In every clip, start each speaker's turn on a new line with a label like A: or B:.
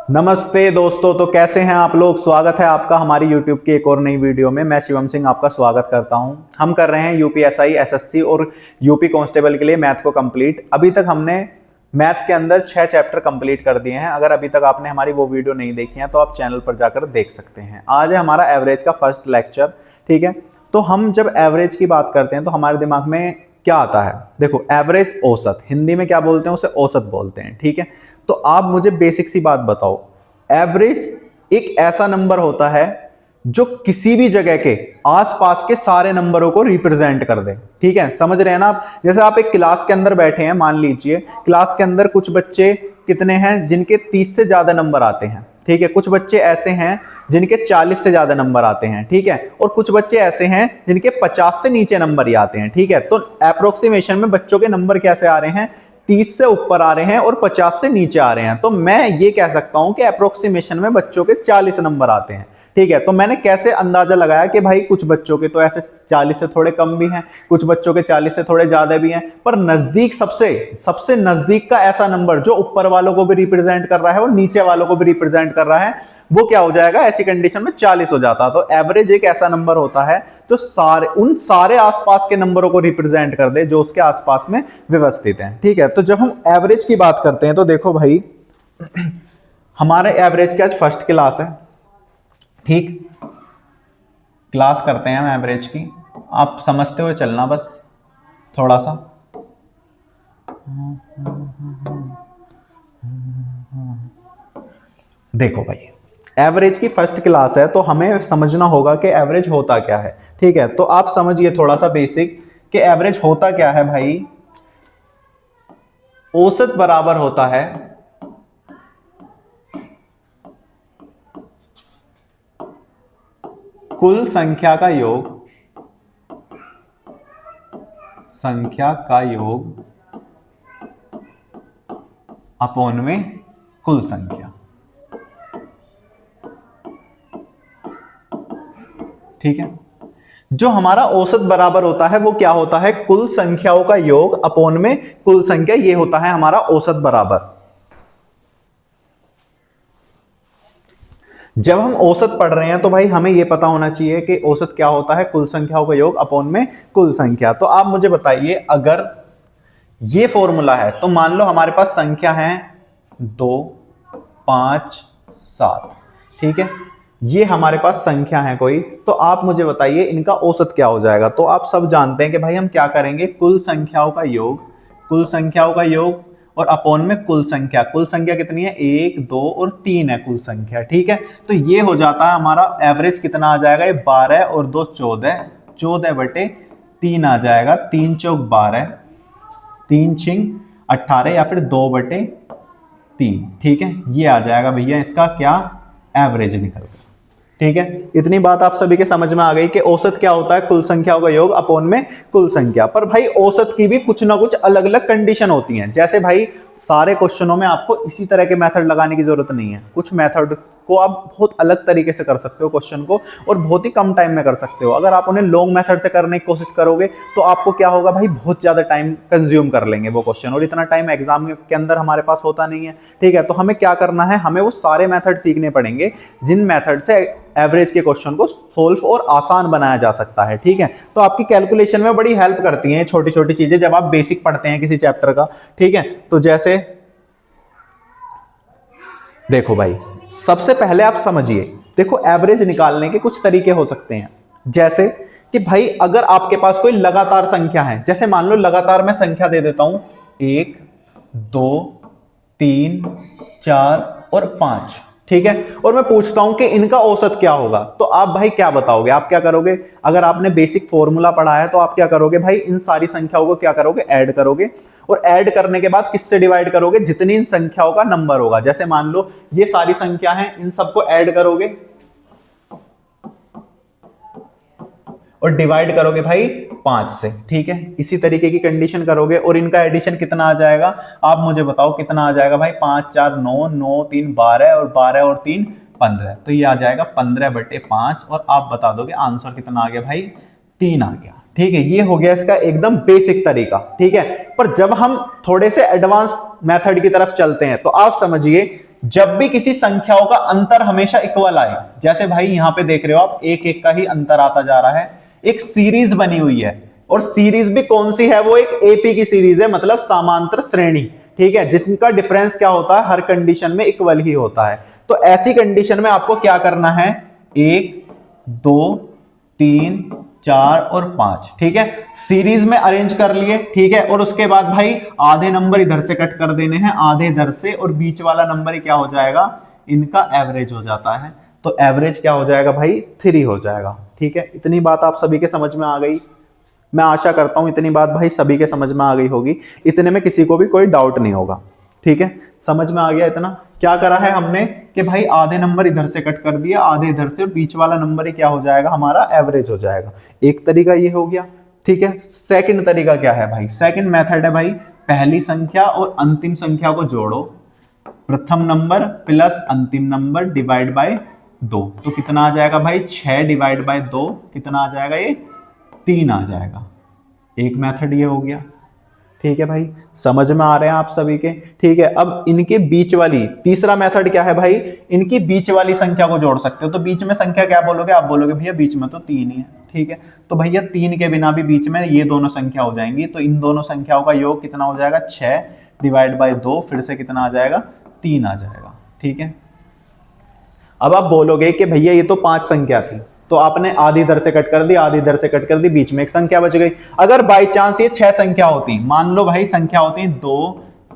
A: नमस्ते दोस्तों, तो कैसे हैं आप लोग। स्वागत है आपका हमारी YouTube की एक और नई वीडियो में। मैं शिवम सिंह आपका स्वागत करता हूं। हम कर रहे हैं यूपीएसआई, एसएससी और यूपी कांस्टेबल के लिए मैथ को कंप्लीट। अभी तक हमने मैथ के अंदर 6 चैप्टर कंप्लीट कर दिए हैं। अगर अभी तक आपने हमारी वो वीडियो नहीं देखी है तो आप चैनल पर जाकर देख सकते हैं। आज है हमारा एवरेज का फर्स्ट लेक्चर, ठीक है। तो हम जब एवरेज की बात करते हैं तो हमारे दिमाग में क्या आता है। देखो, एवरेज, औसत, हिंदी में क्या बोलते हैं, उसे औसत बोलते हैं, ठीक है। तो आप मुझे बेसिक सी बात बताओ, एवरेज एक ऐसा नंबर होता है जो किसी भी जगह के आसपास के सारे नंबरों को रिप्रेजेंट कर दे, ठीक है। समझ रहे हैं ना आप। जैसे आप एक क्लास के अंदर बैठे हैं, मान लीजिए क्लास के अंदर कुछ बच्चे कितने हैं जिनके 30 से ज्यादा नंबर आते हैं, ठीक है। कुछ बच्चे ऐसे हैं जिनके 40 से ज्यादा नंबर आते हैं, ठीक है। और कुछ बच्चे ऐसे हैं जिनके 50 से नीचे नंबर ही आते हैं, ठीक है। तो अप्रोक्सीमेशन में बच्चों के नंबर कैसे आ रहे हैं, 30 से ऊपर आ रहे हैं और 50 से नीचे आ रहे हैं। तो मैं ये कह सकता हूं कि अप्रोक्सीमेशन में बच्चों के 40 नंबर आते हैं, ठीक है। तो मैंने कैसे अंदाजा लगाया कि भाई कुछ बच्चों के तो ऐसे 40 से थोड़े कम भी हैं, कुछ बच्चों के 40 से थोड़े ज्यादा भी हैं, पर नजदीक सबसे सबसे नजदीक का ऐसा नंबर जो ऊपर वालों को भी रिप्रेजेंट कर रहा है और नीचे वालों को भी रिप्रेजेंट कर रहा है, वो क्या हो जाएगा, ऐसी कंडीशन में 40 हो जाता। तो एवरेज एक ऐसा नंबर होता है जो उन सारे आसपास के नंबरों को रिप्रेजेंट कर दे जो उसके आसपास में व्यवस्थित हैं, ठीक है। तो जब हम एवरेज की बात करते हैं तो देखो भाई, हमारे एवरेज की आज फर्स्ट क्लास है, ठीक। क्लास करते हैं हम एवरेज की, आप समझते हुए चलना बस थोड़ा सा। देखो भाई, एवरेज की फर्स्ट क्लास है तो हमें समझना होगा कि एवरेज होता क्या है, ठीक है। तो आप समझिए थोड़ा सा बेसिक कि एवरेज होता क्या है भाई। औसत बराबर होता है कुल संख्या का योग, अपॉन में कुल संख्या, ठीक है। जो हमारा औसत बराबर होता है वो क्या होता है, कुल संख्याओं का योग अपॉन में कुल संख्या, ये होता है हमारा औसत बराबर। जब हम औसत पढ़ रहे हैं तो भाई हमें यह पता होना चाहिए कि औसत क्या होता है, कुल संख्याओं का योग अपॉन में कुल संख्या। तो आप मुझे बताइए, अगर ये फॉर्मूला है तो मान लो हमारे पास संख्या है 2, 5, 7, ठीक है। ये हमारे पास संख्या है कोई, तो आप मुझे बताइए इनका औसत क्या हो जाएगा। तो आप सब जानते हैं कि भाई हम क्या करेंगे, कुल संख्याओं का योग और अपॉन में कुल संख्या कितनी है, 1, 2 और 3 है कुल संख्या, ठीक है। तो ये हो जाता है हमारा एवरेज कितना आ जाएगा, ये 12 और 2 14, 14/3 आ जाएगा। 3 चौक 12, 3 छिंग 18 या फिर 2/3, ठीक है। ये आ जाएगा भैया इसका क्या, एवरेज निकल गया, ठीक है। इतनी बात आप सभी के समझ में आ गई कि औसत क्या होता है, कुल संख्याओं का योग अपॉन में कुल संख्या। पर भाई औसत की भी कुछ ना कुछ अलग अलग कंडीशन होती हैं। जैसे भाई सारे क्वेश्चनों में आपको इसी तरह के मेथड लगाने की जरूरत नहीं है। कुछ मेथड को आप बहुत अलग तरीके से कर सकते हो क्वेश्चन को, और बहुत ही कम टाइम में कर सकते हो। अगर आप उन्हें लॉन्ग मेथड से करने की कोशिश करोगे तो आपको क्या होगा भाई, बहुत ज्यादा टाइम कंज्यूम कर लेंगे वो क्वेश्चन, और इतना टाइम एग्जाम के अंदर हमारे पास होता नहीं है, ठीक है। तो हमें क्या करना है, हमें वो सारे मेथड सीखने पड़ेंगे जिन मेथड से एवरेज के क्वेश्चन को सोल्व और आसान बनाया जा सकता है, ठीक है। तो आपकी कैलकुलेशन में बड़ी हेल्प करती हैं छोटी छोटी चीजें जब आप बेसिक पढ़ते हैं किसी चैप्टर का, ठीक है। तो जैसे देखो भाई, सबसे पहले आप समझिए, देखो एवरेज निकालने के कुछ तरीके हो सकते हैं। जैसे कि भाई अगर आपके पास कोई लगातार संख्या है, जैसे मान लो लगातार मैं संख्या दे देता हूं 1, 2, 3, 4 और 5, ठीक है। और मैं पूछता हूं कि इनका औसत क्या होगा, तो आप भाई क्या बताओगे, आप क्या करोगे। अगर आपने बेसिक फॉर्मूला पढ़ा है तो आप क्या करोगे भाई, इन सारी संख्याओं को क्या करोगे, ऐड करोगे, और ऐड करने के बाद किससे डिवाइड करोगे, जितनी इन संख्याओं का नंबर होगा। जैसे मान लो ये सारी संख्या है, इन सबको ऐड करोगे और डिवाइड करोगे भाई 5 से, ठीक है। इसी तरीके की कंडीशन करोगे और इनका एडिशन कितना आ जाएगा, आप मुझे बताओ कितना आ जाएगा भाई। 5 4 9, 9 3 12 और 12 और 3 15, तो ये आ जाएगा 15/5, और आप बता दोगे आंसर कितना आ गया भाई, 3 आ गया, ठीक है। ये हो गया इसका एकदम बेसिक तरीका, ठीक है। पर जब हम थोड़े से एडवांस मेथड की तरफ चलते हैं तो आप समझिए जब भी किसी संख्याओं का अंतर हमेशा इक्वल आए, जैसे भाई यहां पे देख रहे हो आप एक एक का ही अंतर आता जा रहा है, एक सीरीज बनी हुई है और सीरीज भी कौन सी है, वो एक एपी की सीरीज है, मतलब समांतर श्रेणी, ठीक है, जिसका डिफरेंस क्या होता है, हर कंडीशन में इक्वल ही होता है। तो ऐसी कंडीशन में आपको क्या करना है, 1 2 3 4 और 5, ठीक है, सीरीज में अरेंज कर लिए, ठीक है, और उसके बाद भाई आधे नंबर इधर से कट कर देने हैं, आधे इधर से, और बीच वाला नंबर ही क्या हो जाएगा, इनका एवरेज हो जाता है। तो एवरेज क्या हो जाएगा भाई, 3 हो जाएगा, ठीक है। इतनी बात आप सभी के समझ में आ गई, मैं आशा करता हूं इतनी बात भाई सभी के समझ में आ गई होगी, इतने में किसी को भी कोई डाउट नहीं होगा, ठीक है, समझ में आ गया इतना। क्या करा है हमने कि भाई आधे नंबर इधर से कट कर दिया, आधे इधर से, और बीच वाला नंबर ही क्या हो जाएगा, हमारा एवरेज हो जाएगा। एक तरीका ये हो गया, ठीक है। सेकंड तरीका क्या है भाई, सेकंड मेथड है भाई, पहली संख्या और अंतिम संख्या को जोड़ो, प्रथम नंबर प्लस अंतिम नंबर डिवाइड बाय 2, तो कितना आ जाएगा भाई, 6 डिवाइड बाय 2 कितना आ जाएगा, ये 3 आ जाएगा। एक मेथड ये हो गया, ठीक है भाई, समझ में आ रहे हैं आप सभी के, ठीक है। अब इनके बीच वाली तीसरा मेथड क्या है भाई, इनकी बीच वाली संख्या को जोड़ सकते हो। तो बीच में संख्या क्या बोलोगे, आप बोलोगे भैया बीच में तो 3 ही है, ठीक है, तो भैया 3 के बिना भी बीच में ये दोनों संख्या हो जाएंगी, तो इन दोनों संख्याओं का योग कितना हो जाएगा, 6 डिवाइड बाय 2, फिर से कितना आ जाएगा, 3 आ जाएगा, ठीक है। अब आप बोलोगे कि भैया ये तो 5 संख्या थी, तो आपने आधी इधर से कट कर दी, आधी इधर से कट कर दी, बीच में एक संख्या बच गई। अगर बाई चांस ये 6 संख्या होती, मान लो भाई संख्या होती 2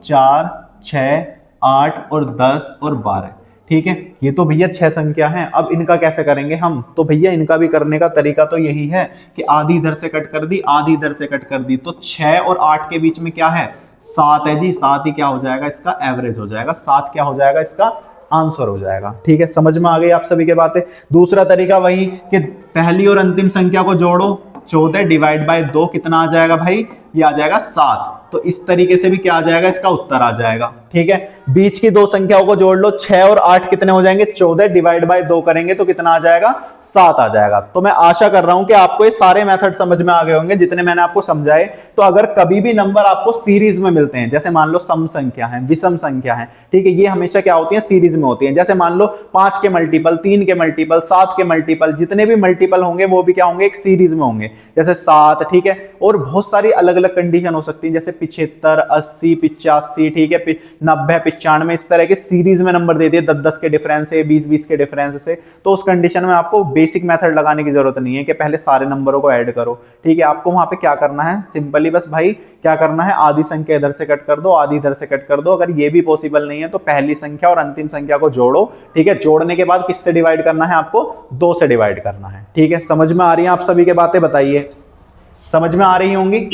A: 4 6 8 और 10 और 12, ठीक है, ये तो भैया 6 संख्या हैं। अब इनका कैसे करेंगे हम, तो भैया इनका भी करने का तरीका तो यही है कि आधी इधर से कट कर दी, आधी इधर से कट कर दी, तो 6 और 8 के बीच में क्या है, 7 है जी, 7 ही क्या हो जाएगा, इसका एवरेज हो जाएगा, 7 क्या हो जाएगा, इसका आंसर हो जाएगा, ठीक है। समझ में आ गई आप सभी के बातें। दूसरा तरीका वही कि पहली और अंतिम संख्या को जोड़ो, 14 डिवाइड बाय 2 कितना आ जाएगा भाई, ये आ जाएगा 7, तो इस तरीके से भी क्या आ जाएगा, इसका उत्तर आ जाएगा, ठीक है। बीच की दो संख्याओं को जोड़ लो, 6 और 8 कितने हो जाएंगे, 14 डिवाइड बाय 2 करेंगे तो कितना आ जाएगा, 7 आ जाएगा। तो मैं आशा कर रहा हूं कि आपको ये सारे मेथड समझ में आ गए होंगे जितने मैंने आपको समझाए। तो अगर कभी भी नंबर आपको सीरीज में मिलते हैं, जैसे मान लो सम संख्या है, विषम संख्या है, ठीक है, ये हमेशा क्या होती है, सीरीज में होती है। जैसे मान लो 5 के मल्टीपल, 3 के मल्टीपल, 7 के मल्टीपल, जितने भी मल्टीपल होंगे वो भी क्या होंगे, एक सीरीज में होंगे, जैसे 7, ठीक है। और बहुत सारी अलग अलग कंडीशन हो सकती है, जैसे 75, 80, 85, ठीक है, 90, 95, इस तरह के सीरीज में नंबर दे दिए 10-10 के डिफरेंस से, 20-20 के डिफरेंस से। तो उस कंडीशन में आपको बेसिक मेथड लगाने की जरूरत नहीं है कि पहले सारे नंबरों को ऐड करो, ठीक है। आपको वहां पे क्या करना है, सिंपली बस भाई क्या करना है, आधी संख्या इधर से कट कर दो, आधी इधर से कट कर दो। अगर ये भी पॉसिबल नहीं है तो पहली संख्या और अंतिम संख्या को जोड़ो, ठीक है। जोड़ने के बाद किससे डिवाइड करना है, आपको 2 से डिवाइड करना है, ठीक है। समझ में आ रही है आप सभी के बातें, बताइए, समझ में आ रही होंगी।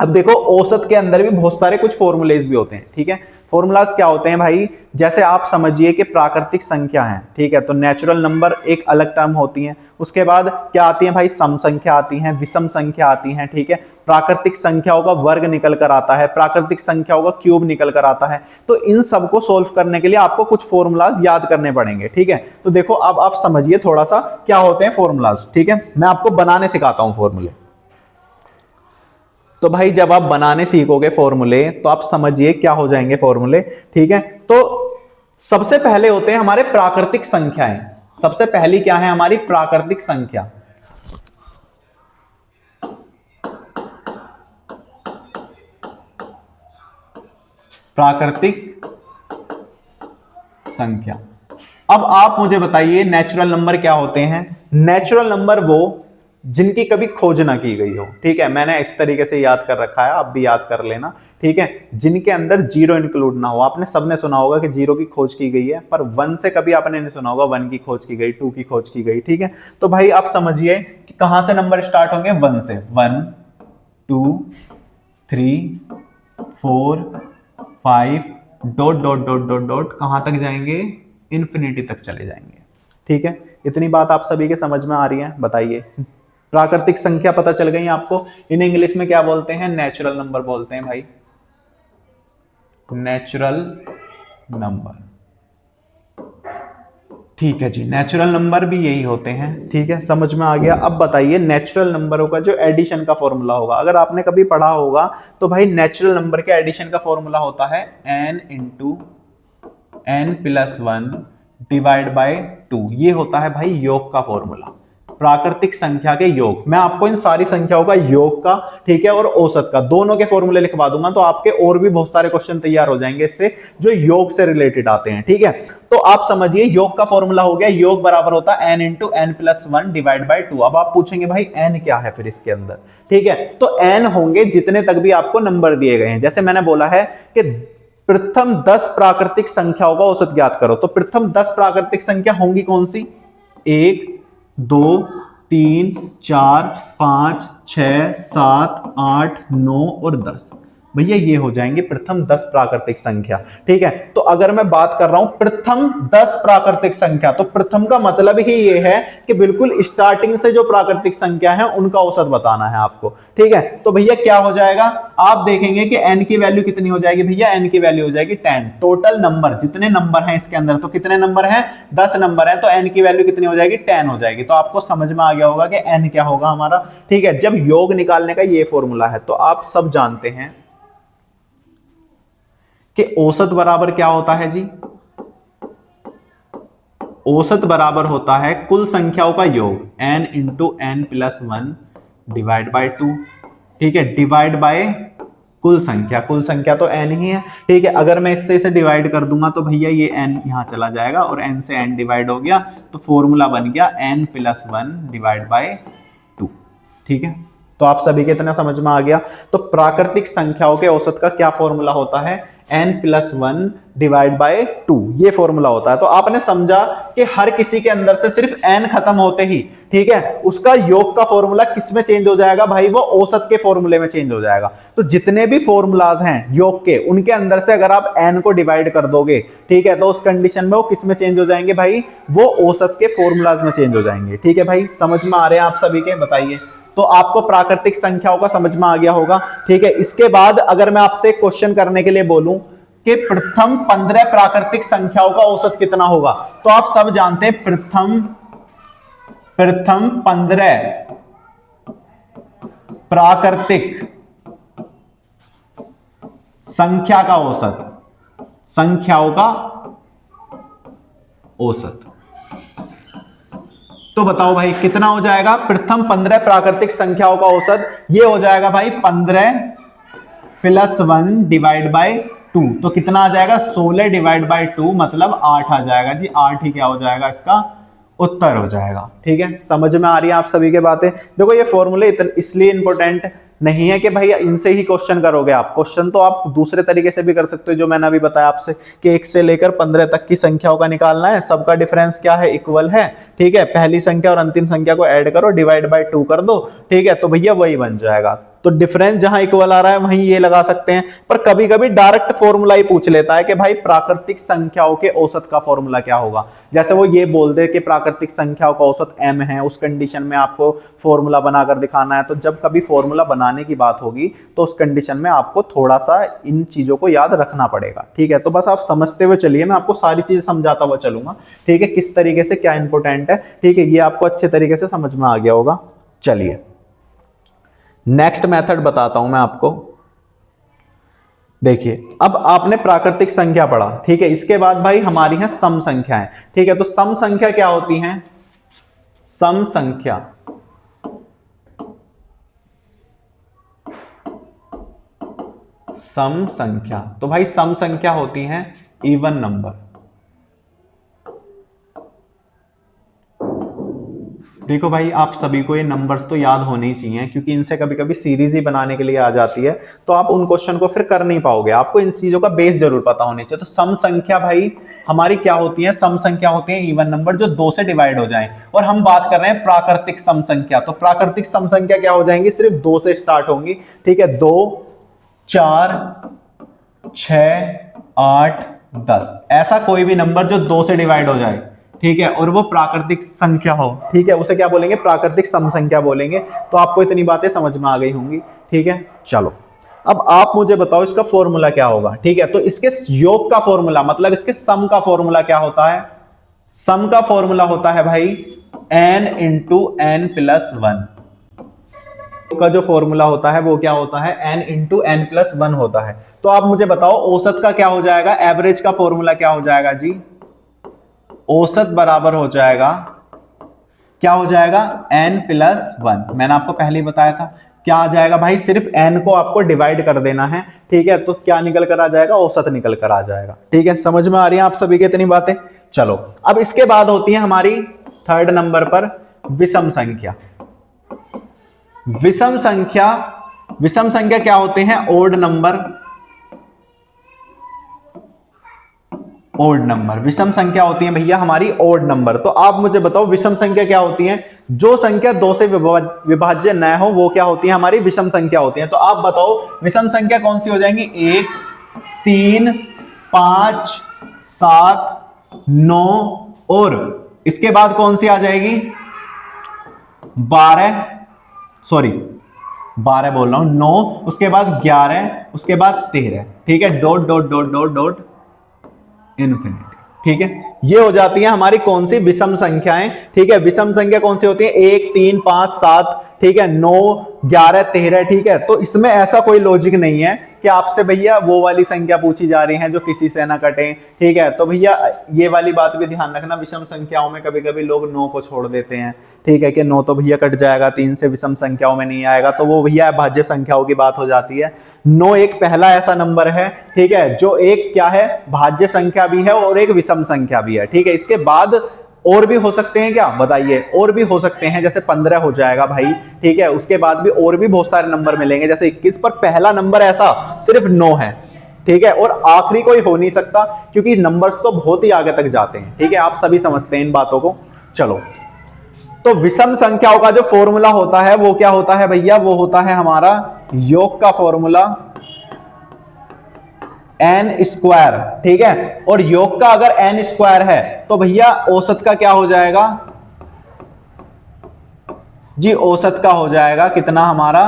A: अब देखो औसत के अंदर भी बहुत सारे कुछ फॉर्मूलेज भी होते हैं, ठीक है। फॉर्मूलाज क्या होते हैं भाई, जैसे आप समझिए कि प्राकृतिक संख्या है, ठीक है, तो नेचुरल नंबर एक अलग टर्म होती है। उसके बाद क्या आती है भाई, सम संख्या आती है, विषम संख्या आती है, ठीक है। प्राकृतिक संख्याओं का वर्ग निकल कर आता है, प्राकृतिक संख्याओं का क्यूब निकल कर आता है। तो इन सबको सोल्व करने के लिए आपको कुछ फॉर्मूलाज याद करने पड़ेंगे, ठीक है। तो देखो अब आप समझिए थोड़ा सा क्या होते हैं फॉर्मूलाज, ठीक है। मैं आपको बनाने सिखाता हूं फॉर्मूले। तो भाई जब आप बनाने सीखोगे फॉर्मूले तो आप समझिए क्या हो जाएंगे फॉर्मूले, ठीक है। तो सबसे पहले होते हैं हमारे प्राकृतिक संख्याएं। सबसे पहली क्या है हमारी, प्राकृतिक संख्या। प्राकृतिक संख्या। अब आप मुझे बताइए नेचुरल नंबर क्या होते हैं। नेचुरल नंबर वो जिनकी कभी खोज ना की गई हो, ठीक है। मैंने इस तरीके से याद कर रखा है, आप भी याद कर लेना, ठीक है। जिनके अंदर जीरो इंक्लूड ना हो। आपने सबने सुना होगा कि जीरो की खोज की गई है, पर 1 से कभी आपने नहीं सुना होगा 1 की खोज की गई, 2 की खोज की गई, ठीक है। तो भाई आप समझिए कि कहां से नंबर स्टार्ट होंगे, 1 से। 1 2 3 4 5 dot dot dot dot dot कहां तक जाएंगे, इन्फिनिटी तक चले जाएंगे, ठीक है। इतनी बात आप सभी के समझ में आ रही है, बताइए। प्राकृतिक संख्या पता चल गई आपको। इन इंग्लिश में क्या बोलते हैं, नेचुरल नंबर बोलते हैं भाई, नेचुरल नंबर, ठीक है जी। नेचुरल नंबर भी यही होते हैं, ठीक है, समझ में आ गया। अब बताइए नेचुरल नंबरों का जो एडिशन का फॉर्मूला होगा, अगर आपने कभी पढ़ा होगा तो भाई नेचुरल नंबर के एडिशन का फॉर्मूला होता है n into n+1 divide by 2, ये होता है भाई योग का फॉर्मूला, प्राकृतिक संख्या के योग। मैं आपको इन सारी संख्याओं का योग का, ठीक है, और औसत का दोनों के फॉर्मूले लिखवा दूंगा, तो आपके और भी बहुत सारे क्वेश्चन तैयार हो जाएंगे इससे जो योग से रिलेटेड आते हैं, ठीक है। तो आप समझिए योग का फॉर्मूला हो गया, योग बराबर होता है n × n+1 डिवाइड बाय 2। अब आप पूछेंगे भाई n क्या है फिर इसके अंदर, ठीक है, तो n होंगे जितने तक भी आपको नंबर दिए गए हैं। जैसे मैंने बोला है कि प्रथम 10 प्राकृतिक संख्याओं का औसत ज्ञात करो, तो प्रथम 10 प्राकृतिक संख्या होंगी कौन सी? 1 2 3 4 5 6 7 8 9 और 10। भैया ये हो जाएंगे प्रथम 10 प्राकृतिक संख्या, ठीक है। तो अगर मैं बात कर रहा हूं प्रथम 10 प्राकृतिक संख्या, तो प्रथम का मतलब ही ये है कि बिल्कुल स्टार्टिंग से जो प्राकृतिक संख्या है उनका औसत बताना है आपको, ठीक है। तो भैया क्या हो जाएगा, आप देखेंगे कि n की वैल्यू कितनी हो जाएगी भैया, n की वैल्यू हो जाएगी 10। टोटल नंबर जितने नंबर हैं इसके अंदर, तो कितने नंबर हैं? 10 नंबर हैं, तो n की वैल्यू कितनी हो जाएगी? 10 हो जाएगी। तो आपको समझ में आ गया होगा कि n क्या होगा हमारा, ठीक है। जब योग निकालने का ये फॉर्मूला है, तो आप सब जानते हैं कि औसत बराबर क्या होता है जी? औसत बराबर होता है कुल संख्याओं का योग, n × n+1 डिवाइड बाय 2, ठीक है, डिवाइड बाय कुल संख्या। कुल संख्या तो n ही है, ठीक है। अगर मैं इससे इसे डिवाइड कर दूंगा तो भैया ये n यहां चला जाएगा और n से n डिवाइड हो गया, तो फॉर्मूला बन गया n+1 डिवाइड बाय 2, ठीक है। तो आप सभी के इतना समझ में आ गया। तो प्राकृतिक संख्याओं के औसत का क्या फॉर्मूला होता है? n+1 डिवाइड बाय 2, ये फॉर्मूला होता है। तो आपने समझा कि हर किसी के अंदर से सिर्फ n खत्म होते ही, ठीक है, उसका योग का फॉर्मूला किस में चेंज हो जाएगा भाई? वो औसत के फॉर्मूले में चेंज हो जाएगा। तो जितने भी फॉर्मूलाज हैं योग के, उनके अंदर से अगर आप n को डिवाइड कर दोगे, ठीक है, तो उस कंडीशन में वो किस में चेंज हो जाएंगे भाई? वो औसत के फॉर्मूलाज में चेंज हो जाएंगे, ठीक है भाई। समझ में आ रहे हैं आप सभी के? बताइए। तो आपको प्राकृतिक संख्याओं का समझ में आ गया होगा, ठीक है। इसके बाद अगर मैं आपसे क्वेश्चन करने के लिए बोलूं कि प्रथम 15 प्राकृतिक संख्याओं का औसत कितना होगा, तो आप सब जानते हैं प्रथम 15 प्राकृतिक संख्या का औसत, संख्याओं का औसत। तो बताओ भाई कितना हो जाएगा? प्रथम 15 प्राकृतिक संख्याओं का औसत ये हो जाएगा भाई 15+1 डिवाइड बाय 2। तो कितना आ जाएगा? 16 डिवाइड बाय 2 मतलब 8 आ जाएगा जी। 8 ही क्या हो जाएगा? इसका उत्तर हो जाएगा, ठीक है। समझ में आ रही है आप सभी के बातें? देखो ये फॉर्मूले इसलिए इंपॉर्टेंट नहीं है कि भाई इनसे ही क्वेश्चन करोगे आप, क्वेश्चन तो आप दूसरे तरीके से भी कर सकते हो, जो मैंने अभी बताया आपसे कि 1 से लेकर 15 तक की संख्याओं का निकालना है, सबका डिफरेंस क्या है? इक्वल है, ठीक है। पहली संख्या और अंतिम संख्या को ऐड करो, डिवाइड बाय 2 कर दो, ठीक है, तो भैया वही बन जाएगा। तो डिफरेंस जहां इक्वल आ रहा है वहीं ये लगा सकते हैं। पर कभी कभी डायरेक्ट फॉर्मूला ही पूछ लेता है कि भाई प्राकृतिक संख्याओं के औसत का फॉर्मूला क्या होगा। जैसे वो ये बोल दे कि प्राकृतिक संख्याओं का औसत m है, उस कंडीशन में आपको फॉर्मूला बनाकर दिखाना है। तो जब कभी फॉर्मूला बनाने की बात होगी तो उस कंडीशन में आपको थोड़ा सा इन चीजों को याद रखना पड़ेगा, ठीक है। तो बस आप समझते हुए चलिए, मैं आपको सारी चीजें समझाता हुआ चलूंगा, ठीक है, किस तरीके से क्या इंपॉर्टेंट है, ठीक है। ये आपको अच्छे तरीके से समझ में आ गया होगा। चलिए नेक्स्ट मेथड बताता हूं मैं आपको। देखिए अब आपने प्राकृतिक संख्या पढ़ा, ठीक है। इसके बाद भाई हमारी है सम संख्याएं, ठीक है। तो सम संख्या क्या होती हैं? सम संख्या सम संख्या तो भाई सम संख्या होती हैं इवन नंबर। देखो भाई आप सभी को ये नंबर्स तो याद होने ही चाहिए, क्योंकि इनसे कभी कभी सीरीज ही बनाने के लिए आ जाती है, तो आप उन क्वेश्चन को फिर कर नहीं पाओगे। आपको इन चीजों का बेस जरूर पता होना चाहिए। तो सम संख्या भाई हमारी क्या होती है? सम संख्या होती है इवन नंबर जो 2 से डिवाइड हो जाएं। और हम बात कर रहे हैं प्राकृतिक सम संख्या, तो प्राकृतिक सम संख्या क्या हो जाएंगी? सिर्फ 2 से स्टार्ट होंगी, ठीक है। 2 4 6 8 10 ऐसा कोई भी नंबर जो 2 से डिवाइड हो जाए, ठीक है, और वो प्राकृतिक संख्या हो, ठीक है, उसे क्या बोलेंगे? प्राकृतिक सम संख्या बोलेंगे। तो आपको इतनी बातें समझ में आ गई होंगी, ठीक है। चलो अब आप मुझे बताओ इसका फॉर्मूला क्या होगा, ठीक है। तो इसके योग का फॉर्मूला मतलब इसके सम का फॉर्मूला क्या होता है? सम का फॉर्मूला होता है भाई n × n+1, का जो फॉर्मूला होता है वो क्या होता है, n into n plus one होता है। तो आप मुझे बताओ औसत का क्या हो जाएगा, एवरेज का फॉर्मूला क्या हो जाएगा जी, औसत बराबर हो जाएगा, क्या हो जाएगा, n प्लस वन। मैंने आपको पहले ही बताया था क्या आ जाएगा भाई, सिर्फ n को आपको डिवाइड कर देना है, ठीक है, तो क्या निकल कर आ जाएगा, औसत निकल कर आ जाएगा। ठीक है, समझ में आ रही है आप सभी की इतनी बातें। चलो अब इसके बाद होती है हमारी थर्ड नंबर पर विषम संख्या। विषम संख्या, विषम संख्या क्या होते हैं, ओड नंबर, ओड नंबर। विषम संख्या होती है भैया हमारी ओड नंबर। तो आप मुझे बताओ विषम संख्या क्या होती है, जो संख्या दो से विभाज्य न हो वो क्या होती है, हमारी विषम संख्या होती है। तो आप बताओ विषम संख्या कौन सी हो जाएंगी, 1, 3, 5, 7, 9 और इसके बाद कौन सी आ जाएगी, 12, सॉरी 12 बोल रहा हूं, 9, उसके बाद 11, उसके बाद 13, ठीक है, dot dot dot dot dot infinity. ठीक है, ये हो जाती है हमारी कौन सी, विषम संख्याएं। ठीक है, विषम संख्या कौन सी होती है, 1, 3, 5, 7, ठीक है, 9, 11, 13। ठीक है, तो इसमें ऐसा कोई लॉजिक नहीं है कि आपसे भैया वो वाली संख्या पूछी जा रही है जो किसी से ना कटे। ठीक है, तो भैया ये वाली बात भी ध्यान रखना, विषम संख्याओं में कभी कभी लोग 9 को छोड़ देते हैं। ठीक है, कि 9 तो भैया कट जाएगा, 3 से विषम संख्याओं में नहीं आएगा, तो वो भैया भाज्य संख्याओं की बात हो जाती है। 9 एक पहला ऐसा नंबर है, ठीक है, जो एक क्या है, भाज्य संख्या भी है और एक विषम संख्या भी है। ठीक है, इसके बाद और भी हो सकते हैं क्या बताइए, और भी हो सकते हैं, जैसे 15 हो जाएगा भाई। ठीक है, उसके बाद भी और भी बहुत सारे नंबर मिलेंगे, जैसे 21 पर पहला नंबर ऐसा सिर्फ 9 है। ठीक है, और आखिरी कोई हो नहीं सकता क्योंकि नंबर्स तो बहुत ही आगे तक जाते हैं। ठीक है, आप सभी समझते हैं इन बातों को। चलो, तो विषम संख्याओं का जो फॉर्मूला होता है वो क्या होता है भैया, वो होता है हमारा योग का फॉर्मूला n स्क्वायर। ठीक है, और योग का अगर n स्क्वायर है तो भैया औसत का क्या हो जाएगा जी, औसत का हो जाएगा कितना हमारा,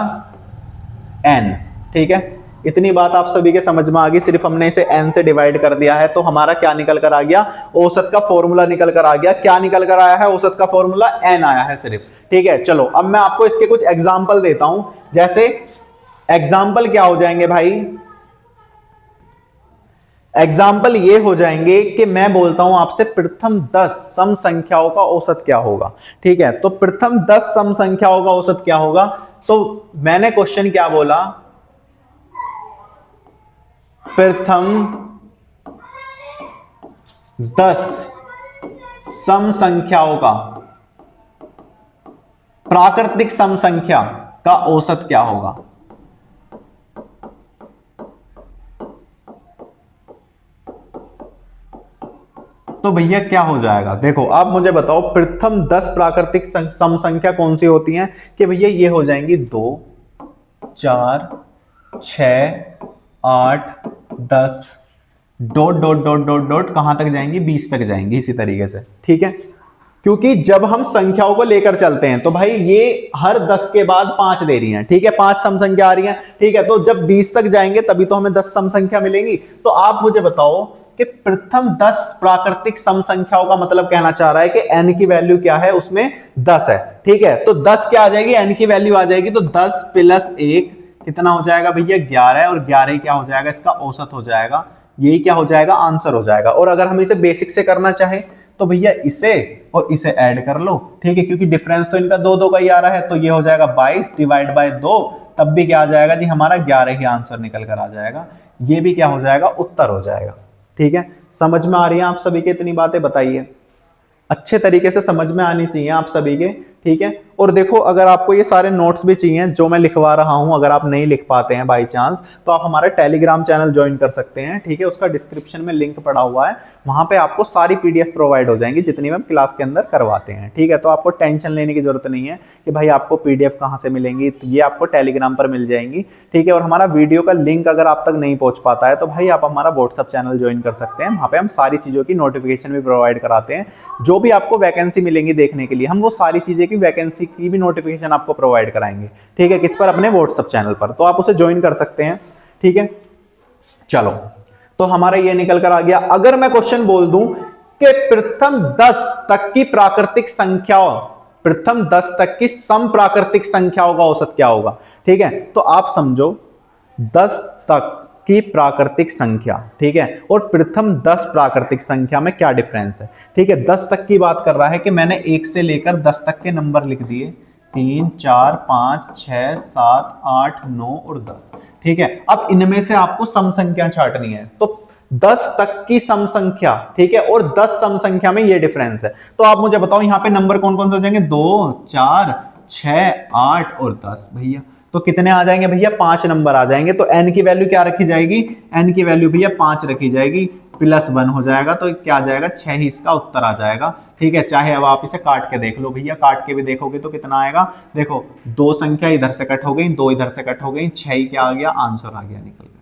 A: n। ठीक है, इतनी बात आप सभी के समझ में आ गई, सिर्फ हमने इसे n से डिवाइड कर दिया है तो हमारा क्या निकल कर आ गया, औसत का फॉर्मूला निकल कर आ गया। क्या निकल कर आया है, औसत का फॉर्मूला n आया है सिर्फ। ठीक है, चलो अब मैं आपको इसके कुछ एग्जांपल देता हूं। जैसे एग्जांपल क्या हो जाएंगे भाई, एग्जाम्पल ये हो जाएंगे कि मैं बोलता हूं आपसे प्रथम 10 सम संख्याओं का औसत क्या होगा। ठीक है, तो प्रथम 10 सम संख्याओं का औसत क्या होगा, तो मैंने क्वेश्चन क्या बोला, प्रथम 10 सम संख्याओं का, प्राकृतिक सम संख्या का औसत क्या होगा। तो भैया क्या हो जाएगा, देखो आप मुझे बताओ प्रथम 10 प्राकृतिक सम संख्या कौन सी होती हैं, कि भैया ये हो जाएंगी 2, 4, 6, 8, 10, dot dot dot dot dot कहां तक जाएंगी, 20 तक जाएंगी, इसी तरीके से। ठीक है, क्योंकि जब हम संख्याओं को लेकर चलते हैं तो भाई ये हर 10 के बाद 5 दे रही हैं। ठीक है, 5 सम संख्या आ रही हैं। ठीक है, तो जब 20 तक जाएंगे तभी तो हमें 10 सम संख्या मिलेंगी। तो आप मुझे बताओ कि प्रथम 10 प्राकृतिक सम संख्याओं का मतलब कहना चाह रहा है कि n की वैल्यू क्या है, उसमें 10 है। ठीक है, तो 10 क्या आ जाएगी, n की वैल्यू आ जाएगी, तो 10 प्लस 1 कितना हो जाएगा भैया, 11, और 11 क्या हो जाएगा, इसका औसत हो जाएगा। यही क्या हो जाएगा, आंसर हो जाएगा। और अगर हम इसे बेसिक से करना चाहें तो भैया इसे और इसे ऐड कर लो। ठीक है, क्योंकि डिफरेंस तो इनका 2 2 का ही आ रहा है, तो ये हो जाएगा 22 डिवाइड बाय 2, तब भी क्या आ जाएगा जी, हमारा 11 ही आंसर निकल कर आ जाएगा। ये भी क्या हो जाएगा, उत्तर हो जाएगा। ठीक है, समझ में आ रही है आप सभी के इतनी बातें, बताइए, अच्छे तरीके से समझ में आनी चाहिए आप सभी के। ठीक है, और देखो अगर आपको ये सारे नोट्स भी चाहिए जो मैं लिखवा रहा हूं, अगर आप नहीं लिख पाते हैं बाय चांस, तो आप हमारा टेलीग्राम चैनल ज्वाइन कर सकते हैं। ठीक है, उसका डिस्क्रिप्शन में लिंक पड़ा हुआ है, वहां पे आपको सारी पीडीएफ प्रोवाइड हो जाएंगी जितनी हम क्लास के अंदर करवाते हैं। ठीक है, तो आपको टेंशन लेने की जरूरत नहीं है कि भाई आपको पीडीएफ कहां से मिलेंगी, तो ये आपको टेलीग्राम पर मिल जाएंगी। ठीक है, और हमारा वीडियो का लिंक अगर आप तक नहीं पहुंच पाता है तो भाई आप हमारा व्हाट्सअप चैनल ज्वाइन कर सकते हैं, वहां पे हम सारी चीजों की नोटिफिकेशन भी प्रोवाइड कराते हैं। जो भी आपको वैकेंसी मिलेंगी देखने के लिए, हम वो सारी चीजें की वैकेंसी की भी नोटिफिकेशन आपको प्रोवाइड कराएंगे। ठीक है, किस पर, अपने व्हाट्सएप चैनल पर, तो आप उसे ज्वाइन कर सकते हैं। ठीक है, चलो, तो हमारा ये निकल कर आ गया। अगर मैं क्वेश्चन बोल दूं कि प्रथम 10 तक की प्राकृतिक संख्याओं प्रथम 10 तक की सम प्राकृतिक संख्याओं का औसत क्या होगा। ठीक है, तो आप समझो 10 तक की प्राकृतिक संख्या, ठीक है, और प्रथम 10 प्राकृतिक संख्या में क्या डिफरेंस है। ठीक है, 10 तक की बात कर रहा है कि मैंने 1 से लेकर 10 तक के नंबर लिख दिए, 3 4 5 6 7 8 9 और 10। ठीक है, अब इनमें से आपको सम संख्या छांटनी है, तो 10 तक की सम संख्या, ठीक है, और 10 सम संख्या में ये डिफरेंस है। तो आप मुझे बताओ यहां पे नंबर कौन कौन से हो जाएंगे, 2 4 6 8 और 10। भैया तो कितने आ जाएंगे भैया, 5 नंबर आ जाएंगे। तो n की वैल्यू क्या रखी जाएगी, n की वैल्यू भैया 5 रखी जाएगी, +1 हो जाएगा, तो क्या आ जाएगा 6 ही इसका उत्तर आ जाएगा। ठीक है, चाहे अब आप इसे काट के देख लो भैया, काट के भी देखोगे तो कितना आएगा, देखो 2 संख्या इधर से कट हो गई, 2 इधर से कट हो गई, 6 ही क्या आ गया, आंसर आ गया, निकल गया।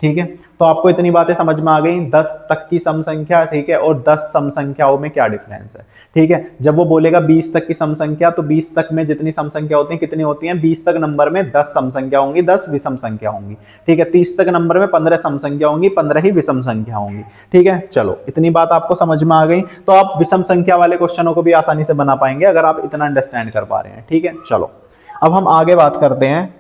A: ठीक है, तो आपको इतनी बातें समझ में आ गई, 10 तक की सम संख्या, ठीक है, और 10 सम संख्याओं में क्या डिफरेंस है। ठीक है, जब वो बोलेगा 20 तक की सम संख्या, तो 20 तक में जितनी सम संख्या होती है कितनी होती हैं, 20 तक नंबर में 10 सम संख्या होंगी, 10 विषम संख्या होंगी। ठीक है, 30 तक नंबर में 15 सम संख्या होंगी, 15 ही विषम संख्या होंगी। ठीक है, चलो इतनी बात आपको समझ में आ गई, तो आप विषम संख्या वाले क्वेश्चनों को भी आसानी से बना पाएंगे अगर आप इतना अंडरस्टैंड कर पा रहे हैं। ठीक है, चलो अब हम आगे बात करते हैं।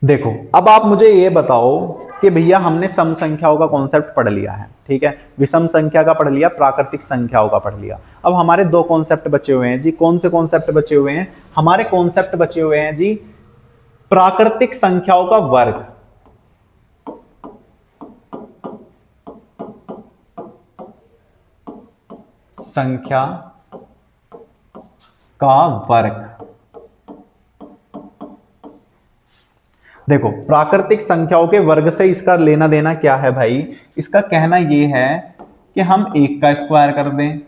A: देखो अब आप मुझे ये बताओ कि भैया हमने सम संख्याओं का कॉन्सेप्ट पढ़ लिया है, ठीक है, विषम संख्या का पढ़ लिया, प्राकृतिक संख्याओं का पढ़ लिया। अब हमारे 2 कॉन्सेप्ट बचे हुए हैं जी। कौन से कॉन्सेप्ट बचे हुए हैं, हमारे कॉन्सेप्ट बचे हुए हैं जी, प्राकृतिक संख्याओं का वर्ग, संख्या का वर्ग। देखो प्राकृतिक संख्याओं के वर्ग से इसका लेना देना क्या है भाई, इसका कहना यह है कि हम 1 का स्क्वायर कर दें,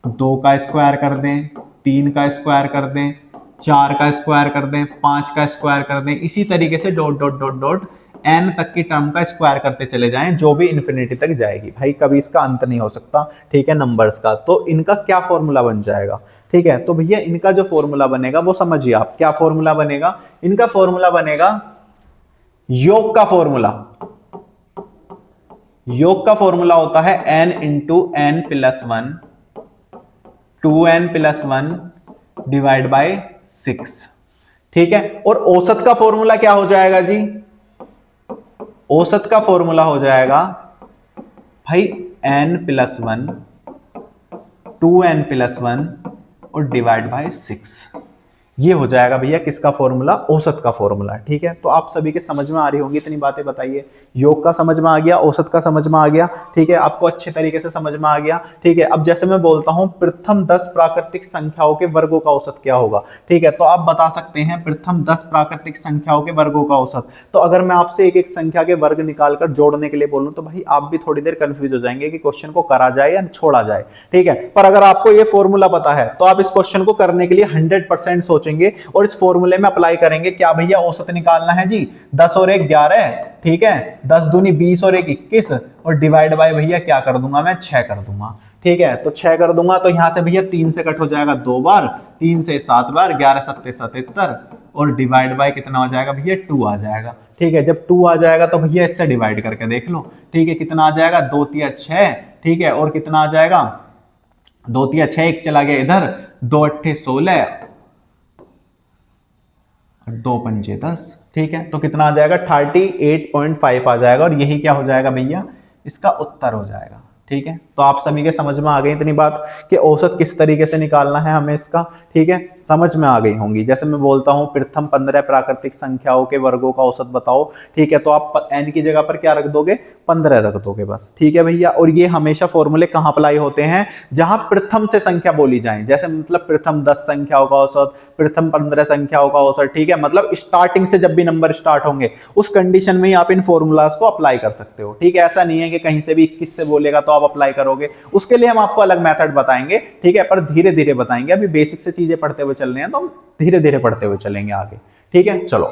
A: 2 का स्क्वायर कर दें, 3 का स्क्वायर कर दें, 4 का स्क्वायर कर दें, 5 का स्क्वायर कर दें, इसी तरीके से dot dot dot dot n तक की टर्म का स्क्वायर करते चले जाएं, जो भी इन्फिनिटी तक जाएगी। भाई कभी इसका अंत नहीं हो सकता, ठीक है, नंबर्स का। तो इनका क्या फॉर्मूला बन जाएगा, ठीक है, तो भैया इनका जो फॉर्मूला बनेगा वो समझिए आप, क्या फॉर्मूला बनेगा, इनका फॉर्मूला बनेगा योग का फॉर्मूला। योग का फॉर्मूला होता है n into n plus 1, 2n plus 1 divide by 6। ठीक है, और औसत का फॉर्मूला क्या हो जाएगा जी, औसत का फॉर्मूला हो जाएगा भाई n प्लस 1, 2n प्लस 1 और डिवाइड बाय 6। ये हो जाएगा भैया किसका फॉर्मूला, औसत का फॉर्मूला। ठीक है, तो आप सभी के समझ में आ रही होंगी इतनी बातें बताइए, योग का समझ में आ गया, औसत का समझ में आ गया, ठीक है, आपको अच्छे तरीके से समझ में आ गया। ठीक है, अब जैसे मैं बोलता हूं प्रथम 10 प्राकृतिक संख्याओं के वर्गों का औसत क्या होगा, ठीक है, तो आप बता सकते हैं प्रथम 10 प्राकृतिक संख्याओं के वर्गों का औसत। तो अगर मैं आपसे एक एक संख्या के वर्ग निकालकर जोड़ने के लिए बोलूं तो भाई आप भी थोड़ी देर कंफ्यूज हो जाएंगे कि क्वेश्चन को करा जाए या छोड़ा जाए। ठीक है, पर अगर आपको ये फॉर्मूला पता है तो आप इस क्वेश्चन को करने के लिए 100% सोचेंगे और इस फॉर्मूले में अप्लाई करेंगे। क्या भैया औसत निकालना है जी, 10 और 1 11, ठीक है, 10 दूनी 20 और 1 21 और डिवाइड बाय भैया क्या कर दूंगा मैं, 6 कर दूंगा। ठीक है, तो 6 कर दूंगा तो यहां से भैया 3 से कट हो जाएगा 2 बार, 3 से 7 बार, 11 7 77 और डिवाइड बाय कितना हो जाएगा भैया 2 आ जाएगा। ठीक है, जब 2 आ जाएगा तो भैया इससे डिवाइड करके देख लो। ठीक है, कितना आ जाएगा, 2 3 6, ठीक है, और कितना आ जाएगा, 2 3 6, 1 चला गया इधर, 2 8 16 2 5 10। ठीक है, तो कितना आ जाएगा 38.5 आ जाएगा और यही क्या हो जाएगा भैया, इसका उत्तर हो जाएगा। ठीक है, तो आप सभी के समझ में आ गई इतनी बात कि औसत किस तरीके से निकालना है हमें इसका। ठीक है, समझ में आ गई होंगी। जैसे मैं बोलता हूं प्रथम 15 प्राकृतिक संख्याओं के वर्गों का औसत बताओ, ठीक है, तो आप n की जगह पर क्या रख दोगे, 15 रख दोगे बस। ठीक है भैया, और ये हमेशा फॉर्मूले कहां अप्लाई होते हैं, जहां प्रथम से संख्या बोली जाए, जैसे मतलब प्रथम 10 संख्याओं का औसत, प्रथम 15 संख्याओं का औसत। ठीक है, मतलब स्टार्टिंग से जब भी नंबर स्टार्ट होंगे उस कंडीशन में ही आप इन फॉर्मूलाज को अप्लाई कर सकते हो। ठीक है, ऐसा नहीं है कि कहीं से भी 21 से बोलेगा तो आप अप्लाई करोगे, उसके लिए हम आपको अलग मेथड बताएंगे। ठीक है, पर धीरे धीरे बताएंगे, अभी बेसिक से चीजें पढ़ते हुए चल रहे हैं तो हम धीरे धीरे पढ़ते हुए चलेंगे आगे। ठीक है, चलो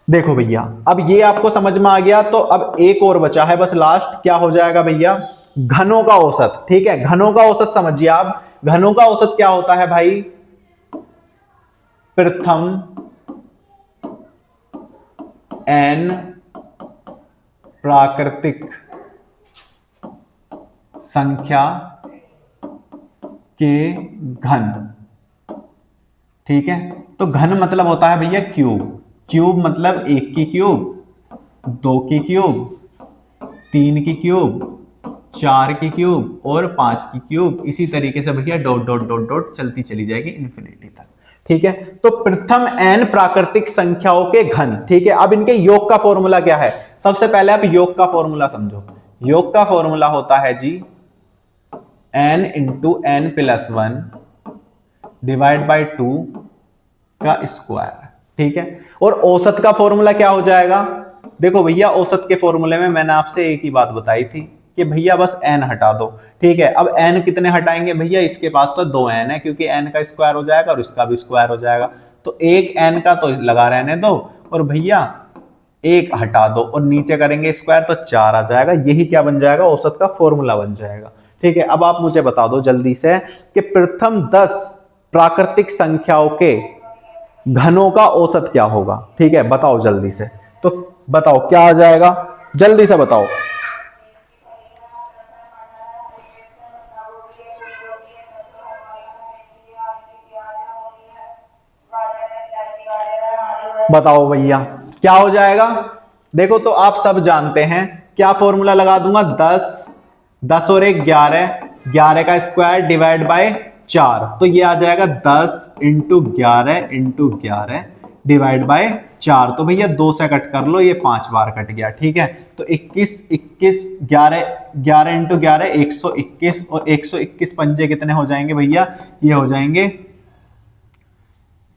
A: देखो भैया, अब ये आपको समझ में आ गया, तो अब एक और बचा है बस लास्ट, क्या हो जाएगा भैया, घनों का औसत। ठीक है, घनों का औसत समझिए आप, घनों का औसत क्या होता है भाई, प्रथम n प्राकृतिक संख्या के घन। ठीक है, तो घन मतलब होता है भैया क्यूब। क्यूब मतलब 1 की क्यूब, 2 की क्यूब, 3 की क्यूब, 4 की क्यूब और 5 की क्यूब। इसी तरीके से भैया डॉट डॉट डॉट डॉट चलती चली जाएगी इन्फिनिटी तक। ठीक है, तो प्रथम n प्राकृतिक संख्याओं के घन। ठीक है, अब इनके योग का फॉर्मूला क्या है? सबसे पहले आप योग का फॉर्मूला समझो। योग का फॉर्मूला होता है जी n into n plus 1 divide by 2 का स्क्वायर। ठीक है, और औसत का फॉर्मूला क्या हो जाएगा? देखो भैया, औसत के फॉर्मूले में मैंने आपसे एक ही बात बताई थी कि भैया बस n हटा दो। ठीक है, अब n कितने हटाएंगे भैया? इसके पास तो 2n है, क्योंकि n का स्क्वायर हो जाएगा और इसका भी स्क्वायर हो जाएगा, तो एक n का तो लगा रहने दो और भैया एक हटा दो और नीचे करेंगे स्क्वायर तो 4 आ जाएगा। यही क्या बन जाएगा? औसत का फॉर्मूला बन जाएगा। ठीक है, अब आप मुझे बता दो जल्दी से कि प्रथम 10 प्राकृतिक संख्याओं के घनों का औसत क्या होगा? ठीक है, बताओ जल्दी से। तो बताओ क्या आ जाएगा, जल्दी से बताओ। बताओ भैया क्या हो जाएगा? देखो, तो आप सब जानते हैं, क्या फॉर्मूला लगा दूंगा? 10 और 1 11, 11 का स्क्वायर डिवाइड बाय 4, तो ये आ जाएगा 10 इंटू 11 इंटू 11 डिवाइड बाय 4। तो भैया 2 से कट कर लो, ये 5 बार कट गया। ठीक है, तो 21 21 11 11 इंटू 11 121 और 121 पंजे कितने हो जाएंगे भैया? ये हो जाएंगे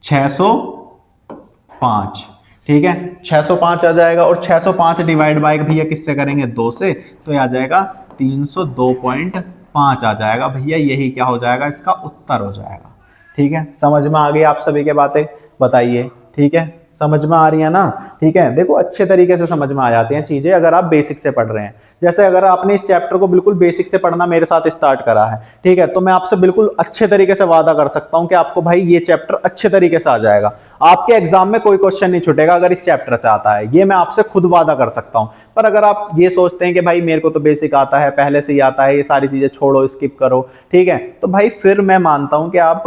A: 605। ठीक है, 605 आ जाएगा और 605 डिवाइड बाय भैया किससे करेंगे? 2 से, तो ये आ जाएगा 302.5 आ जाएगा भैया। यही क्या हो जाएगा? इसका उत्तर हो जाएगा। ठीक है, समझ में आ गई आप सभी के बातें? बताइए। ठीक है, समझ में आ रही है ना? ठीक है, देखो अच्छे तरीके से समझ में आ जाती हैं चीजें अगर आप बेसिक से पढ़ रहे हैं। जैसे अगर आपने इस चैप्टर को बिल्कुल बेसिक से पढ़ना मेरे साथ स्टार्ट करा है, ठीक है, तो मैं आपसे बिल्कुल अच्छे तरीके से वादा कर सकता हूं कि आपको भाई ये चैप्टर अच्छे तरीके से आ जाएगा। आपके एग्जाम में कोई क्वेश्चन नहीं छूटेगा अगर इस चैप्टर से आता है, ये मैं आपसे खुद वादा कर सकता हूं। पर अगर आप ये सोचते हैं कि भाई मेरे को तो बेसिक आता है, पहले से ही आता है, ये सारी चीजें छोड़ो, स्किप करो, ठीक है, तो भाई फिर मैं मानता हूं कि आप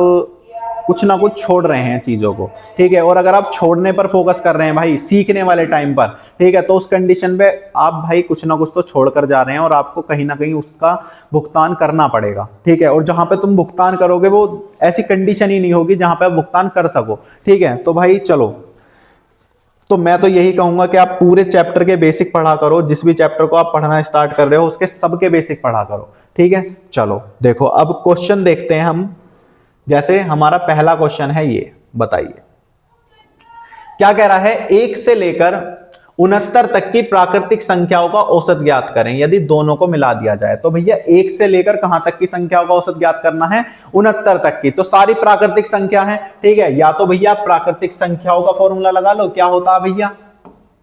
A: कुछ ना कुछ छोड़ रहे हैं चीजों को। ठीक है, और अगर आप छोड़ने पर फोकस कर रहे हैं भाई सीखने वाले टाइम पर, ठीक है, तो उस कंडीशन पे आप भाई कुछ ना कुछ तो छोड़ कर जा रहे हैं और आपको कहीं ना कहीं उसका भुगतान करना पड़ेगा। ठीक है, और जहां पे तुम भुगतान करोगे वो ऐसी कंडीशन ही नहीं होगी जहां पे आप भुगतान कर सको। ठीक है, तो भाई चलो, तो मैं तो यही कहूंगा कि आप पूरे चैप्टर के बेसिक पढ़ा करो। जिस भी चैप्टर को आप पढ़ना स्टार्ट कर रहे हो उसके सबके बेसिक पढ़ा करो। ठीक है, चलो देखो अब क्वेश्चन देखते हैं हम। जैसे हमारा पहला क्वेश्चन है, ये बताइए क्या कह रहा है? 1 से लेकर 69 तक की प्राकृतिक संख्याओं का औसत ज्ञात करें यदि दोनों को मिला दिया जाए। तो भैया 1 से लेकर कहां तक की संख्याओं का औसत ज्ञात करना है? 69 तक की। तो सारी प्राकृतिक संख्या है। ठीक है, या तो भैया प्राकृतिक संख्याओं का फॉर्मूला लगा लो, क्या होता है भैया?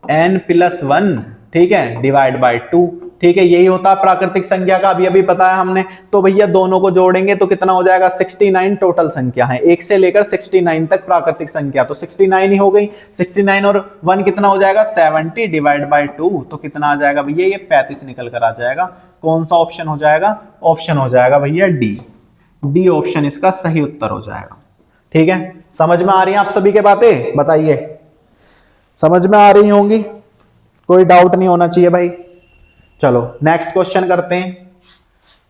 A: n+1, ठीक है, डिवाइड बाय 2। ठीक है, यही होता है प्राकृतिक संख्या का, अभी बताया हमने। तो भैया दोनों को जोड़ेंगे तो कितना हो जाएगा? 69 टोटल संख्या है, 1 से लेकर 69 तक प्राकृतिक संख्या, तो 69 ही हो गई। 69 और 1 कितना हो जाएगा? 70 डिवाइड बाय 2, तो कितना आ जाएगा भैया? ये 35 निकल कर आ जाएगा। कौन सा ऑप्शन हो जाएगा? ऑप्शन हो जाएगा भैया डी। डी ऑप्शन इसका सही उत्तर हो जाएगा। ठीक है, समझ में आ रही है आप सभी के बातें? बताइए, समझ में आ रही होंगी, कोई डाउट नहीं होना चाहिए भाई। चलो नेक्स्ट क्वेश्चन करते हैं।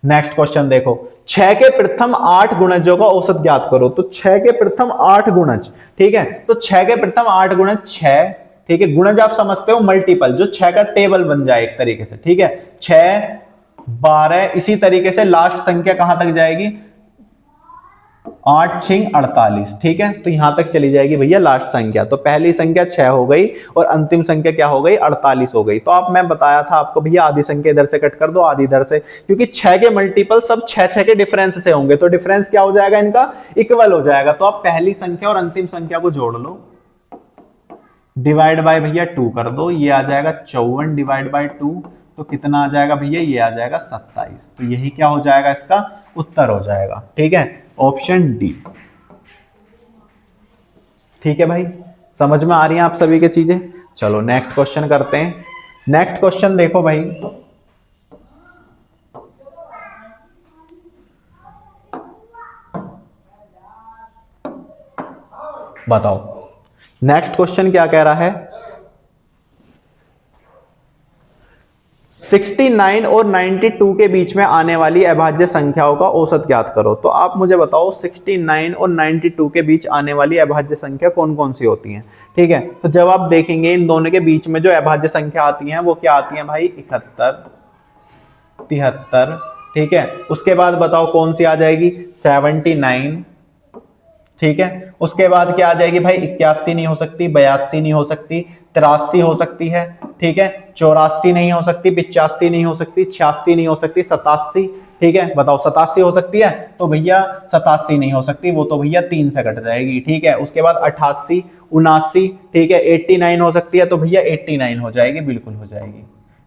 A: नेक्स्ट क्वेश्चन देखो, 6 के प्रथम 8 गुणजों का औसत ज्ञात करो। तो 6 के प्रथम 8 गुणज, ठीक है, तो 6 के प्रथम 8 गुणज 6, ठीक है, गुणज आप समझते हो मल्टीपल, जो 6 का टेबल बन जाए एक तरीके से। ठीक है, 6 12, इसी तरीके से लास्ट संख्या कहां तक जाएगी? 8 6 48, ठीक है, तो यहां तक चली जाएगी भैया लास्ट संख्या। तो पहली संख्या 6 हो गई और अंतिम संख्या क्या हो गई? 48 हो गई। तो आप, मैं बताया था आपको भैया आधी संख्या इधर से कट कर दो, आधी इधर से, क्योंकि 6 के मल्टीपल सब 6 के डिफरेंस से होंगे, तो डिफरेंस क्या हो जाएगा? इनका इक्वल हो जाएगा। तो आप पहली संख्या और अंतिम संख्या को जोड़ लो, डिवाइड बाय भैया 2 कर दो, ये आ जाएगा 54 डिवाइड बाय 2, तो कितना आ जाएगा भैया? ये आ जाएगा 27। तो यही क्या हो जाएगा? इसका उत्तर हो जाएगा। ठीक है, ऑप्शन डी। ठीक है भाई, समझ में आ रही हैं आप सभी के चीजें? चलो नेक्स्ट क्वेश्चन करते हैं। नेक्स्ट क्वेश्चन देखो भाई, बताओ नेक्स्ट क्वेश्चन क्या कह रहा है। 69 और 92 के बीच में आने वाली अभाज्य संख्याओं का औसत ज्ञात करो। तो आप मुझे बताओ 69 और 92 के बीच आने वाली अभाज्य संख्या कौन कौन सी होती हैं। ठीक है, तो जब आप देखेंगे इन दोनों के बीच में जो अभाज्य संख्या आती हैं वो क्या आती हैं भाई, 71, 73। ठीक है, उसके बाद बताओ कौन सी आ जाएगी, 79। ठीक है, उसके बाद क्या आ जाएगी भाई, 81 नहीं हो सकती, 82 नहीं हो सकती, 83 हो सकती है। ठीक है, 84 नहीं हो सकती, 85 नहीं हो सकती, 86 नहीं हो सकती, 87। ठीक है, बताओ 87 हो सकती है, तो भैया 87 नहीं हो सकती, वो तो भैया 3 से कट जाएगी। ठीक है, उसके बाद 88, 79। ठीक है, 89 हो सकती है, तो भैया 89 हो जाएगी, बिल्कुल हो जाएगी।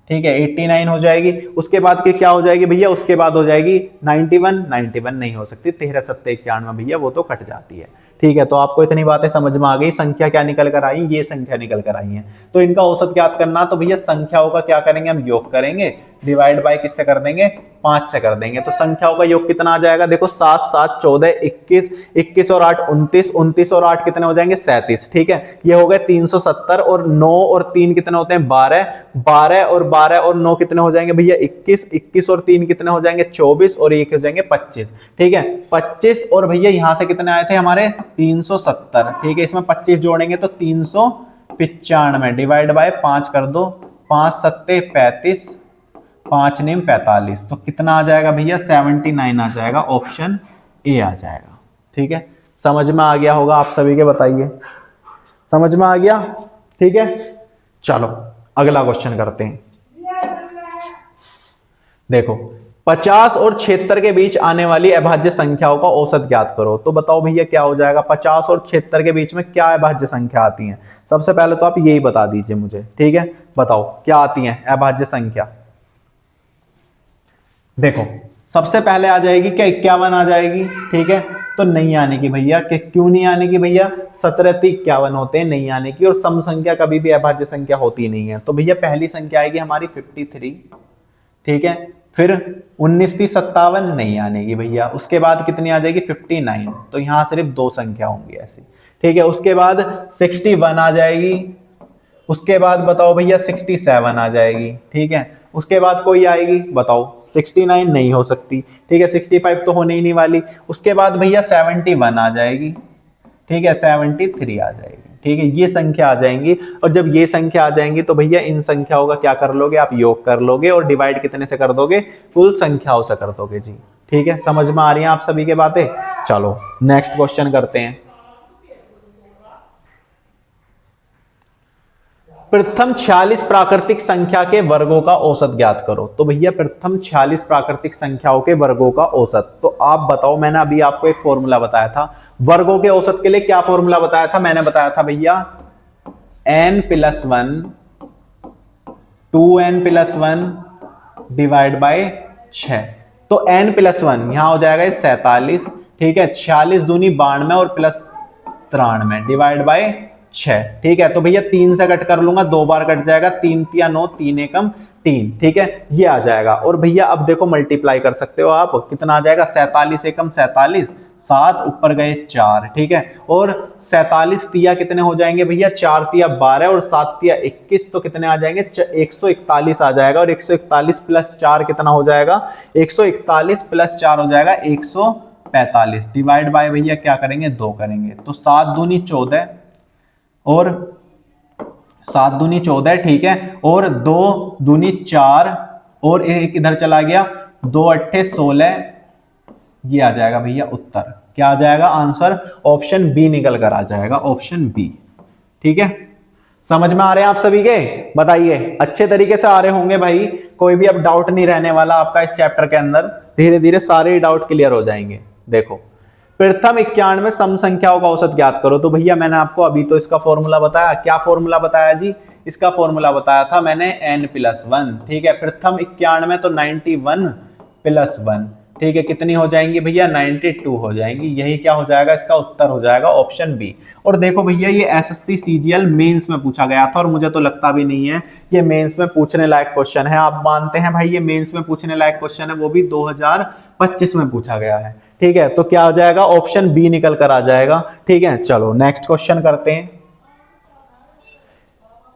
A: ठीक है, 89 हो जाएगी। उसके बाद की क्या हो जाएगी भैया, उसके बाद हो जाएगी 91। 91 नहीं हो सकती, 13 7 91 भैया वो तो कट जाती है। ठीक है, तो आपको इतनी बातें समझ में आ गई। संख्या क्या निकल कर आई, ये संख्या निकल कर आई है। तो इनका औसत ज्ञात करना, तो भैया संख्याओं का क्या करेंगे, हम योग करेंगे, डिवाइड बाय किससे कर देंगे, 5 से कर देंगे। तो संख्याओं का योग कितना आ जाएगा, देखो 7 7 14 21, 21 और 8 29, 29 और 8 कितने हो जाएंगे, 37। ठीक है, ये हो गए 370, और 9 और 3 कितने होते हैं, 12, 12 और 9 कितने हो जाएंगे भैया, 21, 21 और 3 कितने हो जाएंगे, 24, और 1 हो जाएंगे 25। ठीक है, 25, और भैया यहां से कितने आए थे हमारे, 370। ठीक है, इसमें 25 जोड़ेंगे तो 395, डिवाइड बाय 5 कर दो, 5 सत्ते 35, 5 नेम 45, तो कितना आ जाएगा भैया, 79 आ जाएगा, ऑप्शन ए आ जाएगा। ठीक है, समझ में आ गया होगा आप सभी के, बताइए समझ में आ गया। ठीक है, चलो अगला क्वेश्चन करते हैं। देखो 50 और 76 के बीच आने वाली अभाज्य संख्याओं का औसत ज्ञात करो। तो बताओ भैया क्या हो जाएगा, 50 और 76 के बीच में क्या अभाज्य संख्या आती है। सबसे पहले तो आप यही बता दीजिए मुझे। ठीक है, बताओ क्या आती है अभाज्य संख्या। देखो सबसे पहले आ जाएगी क्या, 51 आ जाएगी। ठीक है, तो नहीं आने की भैया, क्यों नहीं आने की भैया, 17 से 51 होते हैं, नहीं आने की। और सम संख्या कभी भी अभाज्य संख्या होती नहीं है। तो भैया पहली संख्या आएगी हमारी 53। ठीक है, फिर 19 थी 57, नहीं आने की भैया। उसके बाद कितनी आ जाएगी, 59, तो यहां सिर्फ 2 संख्या होंगी ऐसी। ठीक है, उसके बाद 61 आ जाएगी। उसके बाद बताओ भैया 67 आ जाएगी। ठीक है, उसके बाद कोई आएगी, बताओ 69 नहीं हो सकती। ठीक है, 65 तो होने ही नहीं वाली। उसके बाद भैया 71 आ जाएगी। ठीक है, 73 आ जाएगी। ठीक है, ये संख्या आ जाएंगी। और जब ये संख्या आ जाएंगी तो भैया इन संख्याओं का क्या कर लोगे, आप योग कर लोगे और डिवाइड कितने से कर दोगे, कुल संख्याओं से कर दोगे जी। ठीक है, समझ में आ रही है आप सभी के बातें। चलो नेक्स्ट क्वेश्चन करते हैं। प्रथम 46 प्राकृतिक संख्या के वर्गों का औसत ज्ञात करो। तो भैया प्रथम 46 प्राकृतिक संख्याओं के वर्गों का औसत, तो आप बताओ। मैंने अभी आपको एक फॉर्मूला बताया था वर्गों के औसत के लिए। क्या फॉर्मूला बताया था, मैंने बताया था भैया n+1 2n+1 डिवाइड बाय 6। तो n+1 यहां हो जाएगा 47। ठीक है, 46 दूनी 92 और प्लस 93 डिवाइड बाय 6। ठीक है, तो भैया 3 से कट कर लूंगा, 2 बार कट जाएगा, 3 तिया 9, 3 एकम 3। ठीक है, ये आ जाएगा। और भैया अब देखो मल्टीप्लाई कर सकते हो आप, कितना आ जाएगा, 47 एकम 47, 7 ऊपर गए 4। ठीक है, और 47 तिया कितने हो जाएंगे भैया, 4 तिया 12 और 7 तिया 21, तो कितने आ जाएंगे, 141 आ जाएगा। और 141 प्लस 4 कितना हो जाएगा, 141 प्लस 4 हो जाएगा 145, डिवाइड बाय भैया क्या करेंगे, 2 करेंगे। तो 7 दूनी 14 और 7 दूनी 14। ठीक है, और 2 दूनी 4 और एक इधर चला गया, 2 अट्ठे 16, ये आ जाएगा भैया उत्तर। क्या आ जाएगा आंसर, ऑप्शन बी निकल कर आ जाएगा, ऑप्शन बी। ठीक है, समझ में आ रहे हैं आप सभी के, बताइए अच्छे तरीके से आ रहे होंगे भाई। कोई भी अब डाउट नहीं रहने वाला आपका इस चैप्टर के अंदर, धीरे धीरे सारे डाउट क्लियर हो जाएंगे। देखो प्रथम 91 सम संख्याओं का औसत ज्ञात करो। तो भैया मैंने आपको अभी तो इसका फॉर्मूला बताया। क्या फॉर्मूला बताया जी, इसका फॉर्मूला बताया था मैंने n+1। ठीक है, प्रथम 91 तो 91 + 1। ठीक है, कितनी हो जाएंगी भैया, 92 हो जाएंगी। यही क्या हो जाएगा, इसका उत्तर हो जाएगा ऑप्शन बी। और देखो भैया ये एसएससी सीजीएल मेंस में पूछा गया था, और मुझे तो लगता भी नहीं है ये मेंस में पूछने लायक क्वेश्चन है। आप मानते हैं भाई ये मेंस में पूछने लायक क्वेश्चन है, वो भी 2025 में पूछा गया है। ठीक है, तो क्या हो जाएगा, ऑप्शन बी निकल कर आ जाएगा। ठीक है, चलो नेक्स्ट क्वेश्चन करते हैं।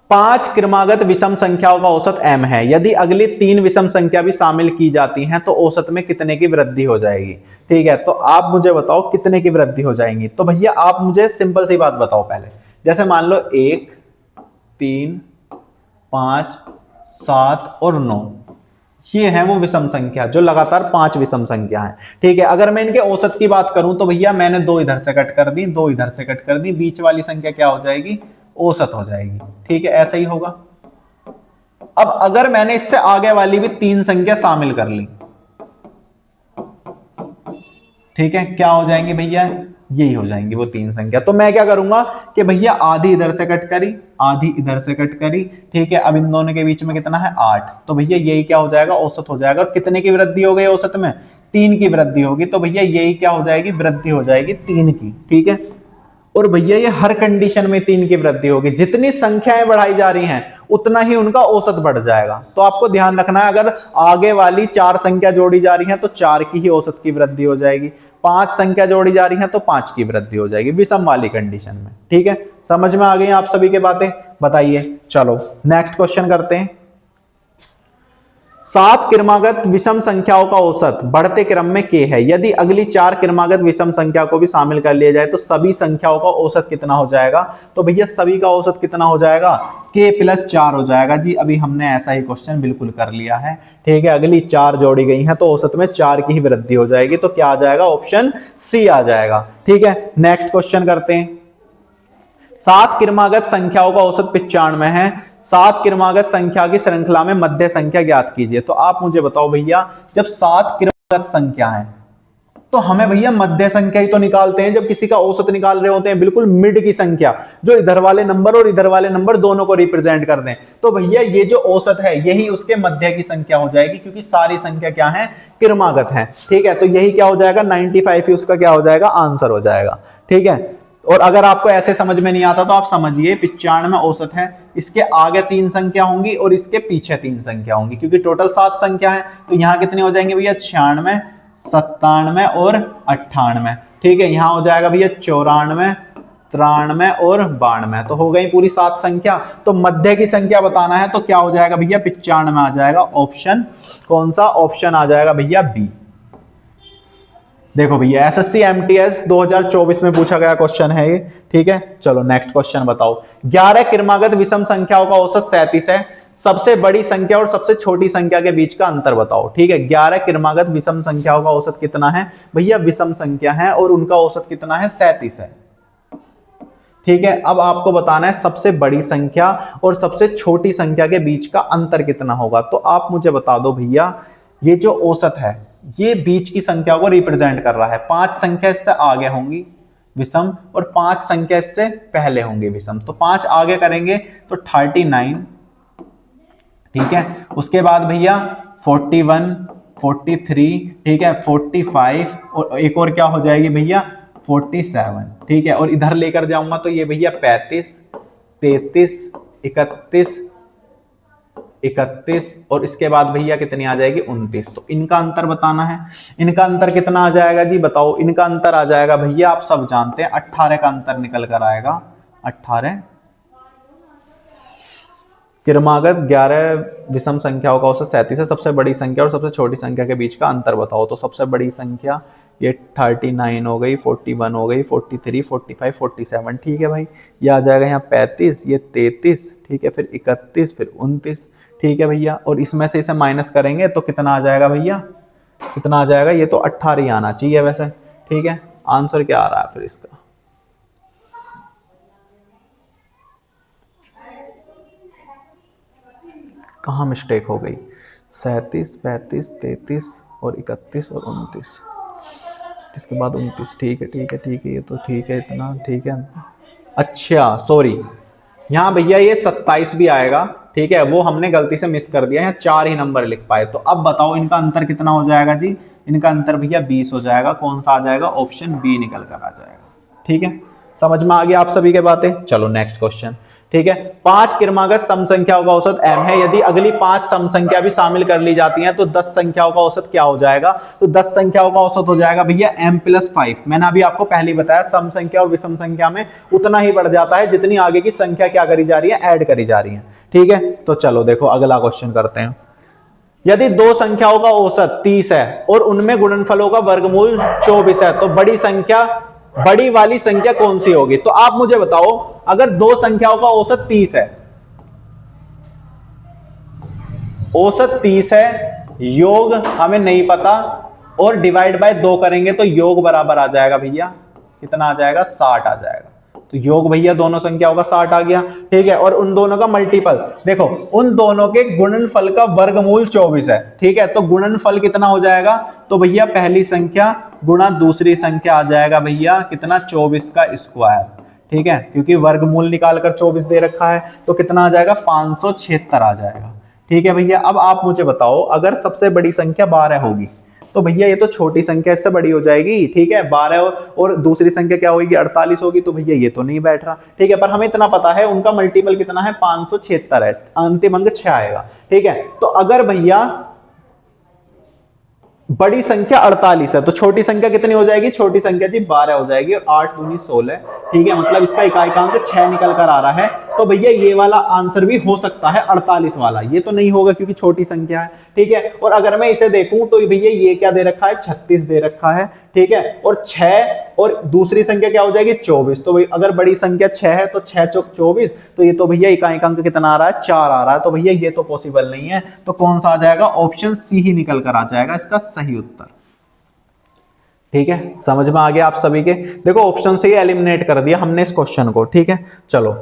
A: 5 क्रमागत विषम संख्याओं का औसत m है, यदि अगली 3 विषम संख्या भी शामिल की जाती हैं तो औसत में कितने की वृद्धि हो जाएगी। ठीक है, तो आप मुझे बताओ कितने की वृद्धि हो जाएंगी। तो भैया आप मुझे सिंपल सी बात बताओ पहले, जैसे मान लो 1, 3, 5, 7 और 9, ये है वो विषम संख्या जो लगातार 5 विषम संख्या है। ठीक है, अगर मैं इनके औसत की बात करूं तो भैया मैंने 2 इधर से कट कर दी, 2 इधर से कट कर दी, बीच वाली संख्या क्या हो जाएगी, औसत हो जाएगी। ठीक है, ऐसा ही होगा। अब अगर मैंने इससे आगे वाली भी 3 संख्या शामिल कर ली, ठीक है, क्या हो जाएंगे भैया, यही हो जाएंगी वो 3 संख्या। तो मैं क्या करूंगा कि भैया आधी इधर से कट करी, आधी इधर से कट करी। ठीक है, अब इन दोनों के बीच में कितना है, 8। तो भैया यही क्या हो जाएगा, औसत हो जाएगा। और कितने की वृद्धि हो गई औसत में, 3 की वृद्धि होगी। तो भैया यही क्या हो जाएगी, वृद्धि हो जाएगी 3 की। ठीक है, और भैया ये हर कंडीशन में 3 की वृद्धि होगी। जितनी संख्याएं बढ़ाई जा रही हैं उतना ही उनका औसत बढ़ जाएगा। तो आपको ध्यान रखना है, अगर आगे वाली 4 संख्या जोड़ी जा रही है तो 4 की ही औसत की वृद्धि हो जाएगी, 5 संख्या जोड़ी जा रही है तो 5 की वृद्धि हो जाएगी विषम वाली कंडीशन में। ठीक है, समझ में आ गई आप सभी के बातें, बताइए। चलो नेक्स्ट क्वेश्चन करते हैं। 7 क्रमागत विषम संख्याओं का औसत बढ़ते क्रम में k है, यदि अगली 4 क्रमागत विषम संख्या को भी शामिल कर लिया जाए तो सभी संख्याओं का औसत कितना हो जाएगा। तो भैया सभी का औसत कितना हो जाएगा, k + 4 हो जाएगा जी। अभी हमने ऐसा ही क्वेश्चन बिल्कुल कर लिया है। ठीक है, अगली 4 जोड़ी गई हैं तो औसत में 4 की ही वृद्धि हो जाएगी। तो क्या आ जाएगा, ऑप्शन सी आ जाएगा। ठीक है, नेक्स्ट क्वेश्चन करते हैं। 7 क्रमागत संख्याओं का औसत 95 है, 7 क्रमागत संख्या की श्रृंखला में मध्य संख्या ज्ञात कीजिए। तो आप मुझे बताओ भैया, जब 7 क्रमागत संख्या है तो हमें भैया मध्य संख्या ही तो निकालते हैं जब किसी का औसत निकाल रहे होते हैं, बिल्कुल मिड की संख्या जो इधर वाले नंबर और इधर वाले नंबर दोनों को रिप्रेजेंट कर दें। तो भैया ये जो औसत है यही उसके मध्य की संख्या हो जाएगी, क्योंकि सारी संख्या क्या है, क्रमागत है। ठीक है, तो यही क्या हो जाएगा, 95 ही उसका क्या हो जाएगा, आंसर हो जाएगा। ठीक है, और अगर आपको ऐसे समझ में नहीं आता तो आप समझिए 95 औसत है, इसके आगे 3 संख्या होंगी और इसके पीछे 3 संख्या होंगी, क्योंकि टोटल 7 संख्या है। तो यहाँ कितने हो जाएंगे भैया, 96, 97 और 98। ठीक है, यहाँ हो जाएगा भैया 94, 93 और 92। तो हो गई पूरी 7 संख्या। तो मध्य की संख्या बताना है तो क्या हो जाएगा भैया, 95 आ जाएगा। ऑप्शन कौन सा, ऑप्शन आ जाएगा भैया बी। देखो भैया एसएससी एमटीएस 2024 में पूछा गया क्वेश्चन है ये। ठीक है, चलो नेक्स्ट क्वेश्चन बताओ। 11 क्रमागत विषम संख्याओं का औसत 37 है, सबसे बड़ी संख्या और सबसे छोटी संख्या के बीच का अंतर बताओ। ठीक है, 11 क्रमागत विषम संख्याओं का औसत कितना है भैया, विषम संख्या है और उनका औसत कितना है, 37 है। ठीक है, अब आपको बताना है सबसे बड़ी संख्या और सबसे छोटी संख्या के बीच का अंतर कितना होगा। तो आप मुझे बता दो भैया, ये जो औसत है ये बीच की संख्या को रिप्रेजेंट कर रहा है। 5 संख्या इससे आगे होंगी विषम और 5 संख्या इससे पहले होंगे विषम। तो 5 आगे करेंगे तो 39। ठीक है, उसके बाद भैया 41, 43, ठीक है 45 और एक और क्या हो जाएगी भैया 47। ठीक है, और इधर लेकर जाऊंगा तो ये भैया 35, 33, 31 और इसके बाद भैया कितनी आ जाएगी 29। तो इनका अंतर बताना है। इनका अंतर कितना आ जाएगा जी बताओ। इनका अंतर आ जाएगा भैया, आप सब जानते हैं 18 का अंतर निकल कर आएगा। 18 क्रमागत 11 विषम संख्याओं का औसत 37 है, सबसे बड़ी संख्या और सबसे छोटी संख्या के बीच का अंतर बताओ। तो सबसे बड़ी संख्या ये 39 हो गई, 41 हो गई, 43, 45, 47। ठीक है भाई, ये आ जाएगा यहाँ 35, ये 33, ठीक है, फिर 31, फिर 29। ठीक है भैया, और इसमें से इसे माइनस करेंगे तो कितना आ जाएगा भैया, कितना आ जाएगा, ये तो 18 ही आना चाहिए वैसे। ठीक है, आंसर क्या आ रहा है फिर इसका, कहाँ मिस्टेक हो गई। 37, 35, 33 और 31 और 29, इसके बाद 29। ठीक है ठीक है ठीक है, ये तो ठीक है इतना। ठीक है, अच्छा सॉरी, यहाँ भैया ये 27 भी आएगा। ठीक है, वो हमने गलती से मिस कर दिया, यहाँ 4 ही नंबर लिख पाए। तो अब बताओ इनका अंतर कितना हो जाएगा जी। इनका अंतर भैया 20 हो जाएगा। कौन सा आ जाएगा, ऑप्शन बी निकल कर आ जाएगा। ठीक है, समझ में आ गया आप सभी के बातें। चलो नेक्स्ट क्वेश्चन। ठीक है। 5 क्रमागत सम संख्याओं का औसत m है। यदि अगली 5 सम संख्या भी शामिल कर ली जाती हैं तो 10 संख्याओं का औसत क्या हो जाएगा? तो 10 संख्याओं का औसत हो जाएगा भैया m+5। मैंने अभी आपको पहले ही बताया सम संख्या और विषम संख्या में उतना ही बढ़ जाता है जितनी आगे की संख्या क्या करी जा रही है, ऐड करी जा रही है। ठीक है, तो चलो देखो अगला क्वेश्चन करते हैं। यदि दो संख्याओं का औसत 30 है और उनमें गुणनफलों का वर्गमूल 24 है तो बड़ी वाली संख्या कौन सी होगी? तो आप मुझे बताओ, अगर दो संख्याओं का औसत 30 है, औसत 30 है, योग हमें नहीं पता और डिवाइड बाय 2 करेंगे तो योग बराबर आ जाएगा भैया, कितना आ जाएगा? 60 आ जाएगा। तो योग भैया दोनों संख्याओं का 60 आ गया। ठीक है, और उन दोनों का मल्टीपल देखो, उन दोनों के गुणनफल का वर्गमूल 24 है। ठीक है, तो गुणनफल कितना हो जाएगा? तो भैया पहली संख्या गुणा दूसरी संख्या आ जाएगा भैया कितना? 24 का स्क्वायर। ठीक है, क्योंकि वर्गमूल निकालकर 24 दे रखा है तो कितना आ जाएगा? 576 आ जाएगा। ठीक है भैया, अब आप मुझे बताओ, अगर सबसे बड़ी संख्या 12 होगी तो भैया ये तो छोटी संख्या इससे बड़ी हो जाएगी। ठीक है, 12 और दूसरी संख्या क्या होगी? 48 होगी। तो भैया ये तो नहीं बैठ रहा। ठीक है, पर हमें इतना पता है उनका मल्टीपल कितना है? 576 है, अंतिम अंक 6 आएगा। ठीक है, तो अगर भैया बड़ी संख्या 48 है तो छोटी संख्या कितनी हो जाएगी? छोटी संख्या जी 12 हो जाएगी और 8 दूनी 16। ठीक है, मतलब इसका इकाइकांक 6 निकल कर आ रहा है। तो भैया ये वाला आंसर भी हो सकता है 48 वाला, ये तो नहीं होगा क्योंकि छोटी संख्या है। ठीक है, और अगर मैं इसे देखूं तो भैया ये क्या दे रखा है? 36 दे रखा है। ठीक है, और 6 और दूसरी संख्या क्या हो जाएगी? 24। तो भाई अगर बड़ी संख्या 6 है तो 6 चौक 24, तो ये तो भैया इकाइकांक कितना आ रहा है? 4 आ रहा है। तो भैया ये तो पॉसिबल नहीं है। तो कौन सा आ जाएगा? ऑप्शन सी ही निकल कर आ जाएगा इसका सही उत्तर। ठीक है, समझ में आ गया आप सभी के? देखो ऑप्शन से ही एलिमिनेट कर दिया हमने इस क्वेश्चन को। ठीक है, चलो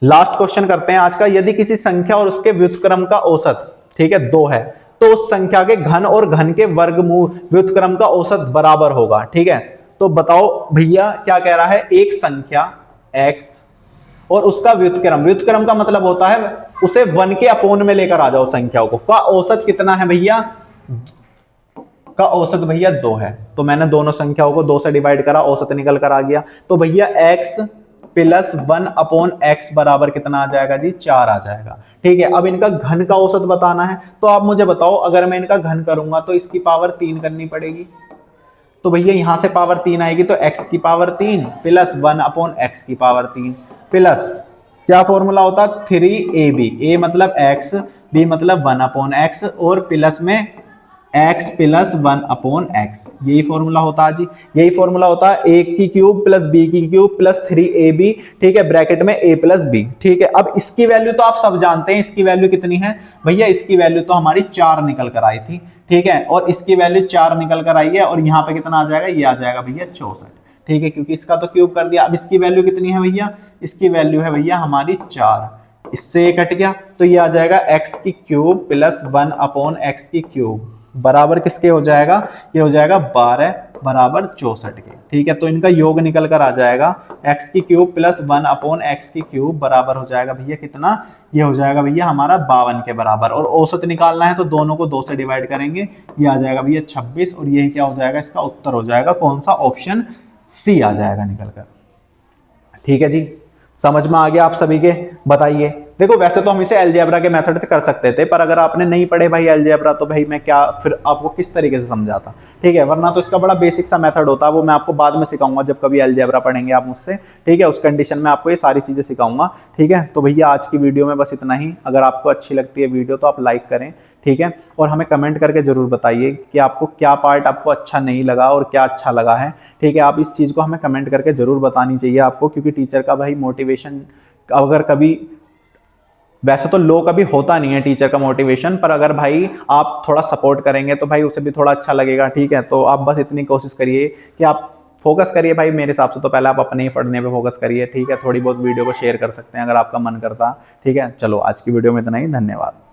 A: लास्ट क्वेश्चन करते हैं आज का। यदि किसी संख्या और उसके व्युत्क्रम का औसत, ठीक है, 2 है तो उस संख्या के घन और घन के वर्गमूल व्युत्क्रम का औसत बराबर होगा। ठीक है, तो बताओ भैया क्या कह रहा है? एक संख्या x और उसका व्युत्क्रम, व्युत्क्रम का मतलब होता है उसे 1 के अपोन में लेकर आ जाओ संख्याओं को, का औसत कितना है भैया? का औसत भैया 2 है। तो मैंने दोनों संख्याओं को 2 से डिवाइड करा, औसत निकल कर आ गया। तो भैया x प्लस 1/x बराबर कितना आ जाएगा जी? 4 आ जाएगा। ठीक है, अब इनका घन का औसत बताना है। तो आप मुझे बताओ, अगर मैं इनका घन करूंगा तो इसकी पावर 3 करनी पड़ेगी। तो भैया यहां से पावर 3 आएगी तो x की पावर 3 प्लस 1/x की पावर 3 प्लस क्या फॉर्मूला होता? 3ab, a मतलब x, b मतलब 1/x और प्लस में x प्लस 1/x, यही फॉर्मूला होता है जी। यही फॉर्मूला होता है a की क्यूब प्लस b की क्यूब प्लस 3ab। ठीक है, ब्रैकेट में a प्लस b। ठीक है, अब इसकी वैल्यू तो आप सब जानते हैं, इसकी वैल्यू कितनी है भैया? इसकी वैल्यू तो हमारी 4 निकल कर आई थी। ठीक है, और इसकी वैल्यू 4 निकल कर आई है और यहाँ पे कितना आ जाएगा? ये आ जाएगा भैया 64। ठीक है, क्योंकि इसका तो क्यूब कर दिया। अब इसकी वैल्यू कितनी है भैया? इसकी वैल्यू है भैया हमारी 4, इससे ये कट गया तो ये आ जाएगा x की क्यूब प्लस 1/x की क्यूब बराबर किसके हो जाएगा? ये हो जाएगा 12 बराबर 64 के। ठीक है, तो इनका योग निकल कर आ जाएगा x की क्यूब प्लस 1/x की क्यूब बराबर हो जाएगा भैया कितना? ये हो जाएगा भैया हमारा 52 के बराबर। और औसत निकालना है तो दोनों को 2 से डिवाइड करेंगे, ये आ जाएगा भैया 26 और यही क्या हो जाएगा? इसका उत्तर हो जाएगा कौन सा? ऑप्शन सी आ जाएगा निकल कर। ठीक है जी, समझ में आ गया आप सभी के? बताइए। देखो वैसे तो हम इसे अलजेब्रा के मेथड से कर सकते थे, पर अगर आपने नहीं पढ़े भाई अलजेब्रा तो भाई मैं क्या फिर आपको किस तरीके से समझाता? ठीक है, वरना तो इसका बड़ा बेसिक सा मेथड होता है, वो मैं आपको बाद में सिखाऊंगा जब कभी अलजेब्रा पढ़ेंगे आप मुझसे। ठीक है, उस कंडीशन में आपको ये सारी चीजें सिखाऊंगा। ठीक है, तो भैया आज की वीडियो में बस इतना ही। अगर आपको अच्छी लगती है वीडियो तो आप लाइक करें। ठीक है, और हमें कमेंट करके जरूर बताइए कि आपको क्या पार्ट आपको अच्छा नहीं लगा और क्या अच्छा लगा है। ठीक है, आप इस चीज़ को हमें कमेंट करके जरूर बतानी चाहिए आपको, क्योंकि टीचर का भाई मोटिवेशन अगर कभी, वैसे तो लो कभी होता नहीं है टीचर का मोटिवेशन, पर अगर भाई आप थोड़ा सपोर्ट करेंगे तो भाई उसे भी थोड़ा अच्छा लगेगा। ठीक है, तो आप बस इतनी कोशिश करिए कि आप फोकस करिए भाई। मेरे हिसाब से तो पहले आप अपने ही पढ़ने पे फोकस करिए। ठीक है, थोड़ी बहुत वीडियो को शेयर कर सकते हैं अगर आपका मन करता। ठीक है, चलो आज की वीडियो में इतना ही, धन्यवाद।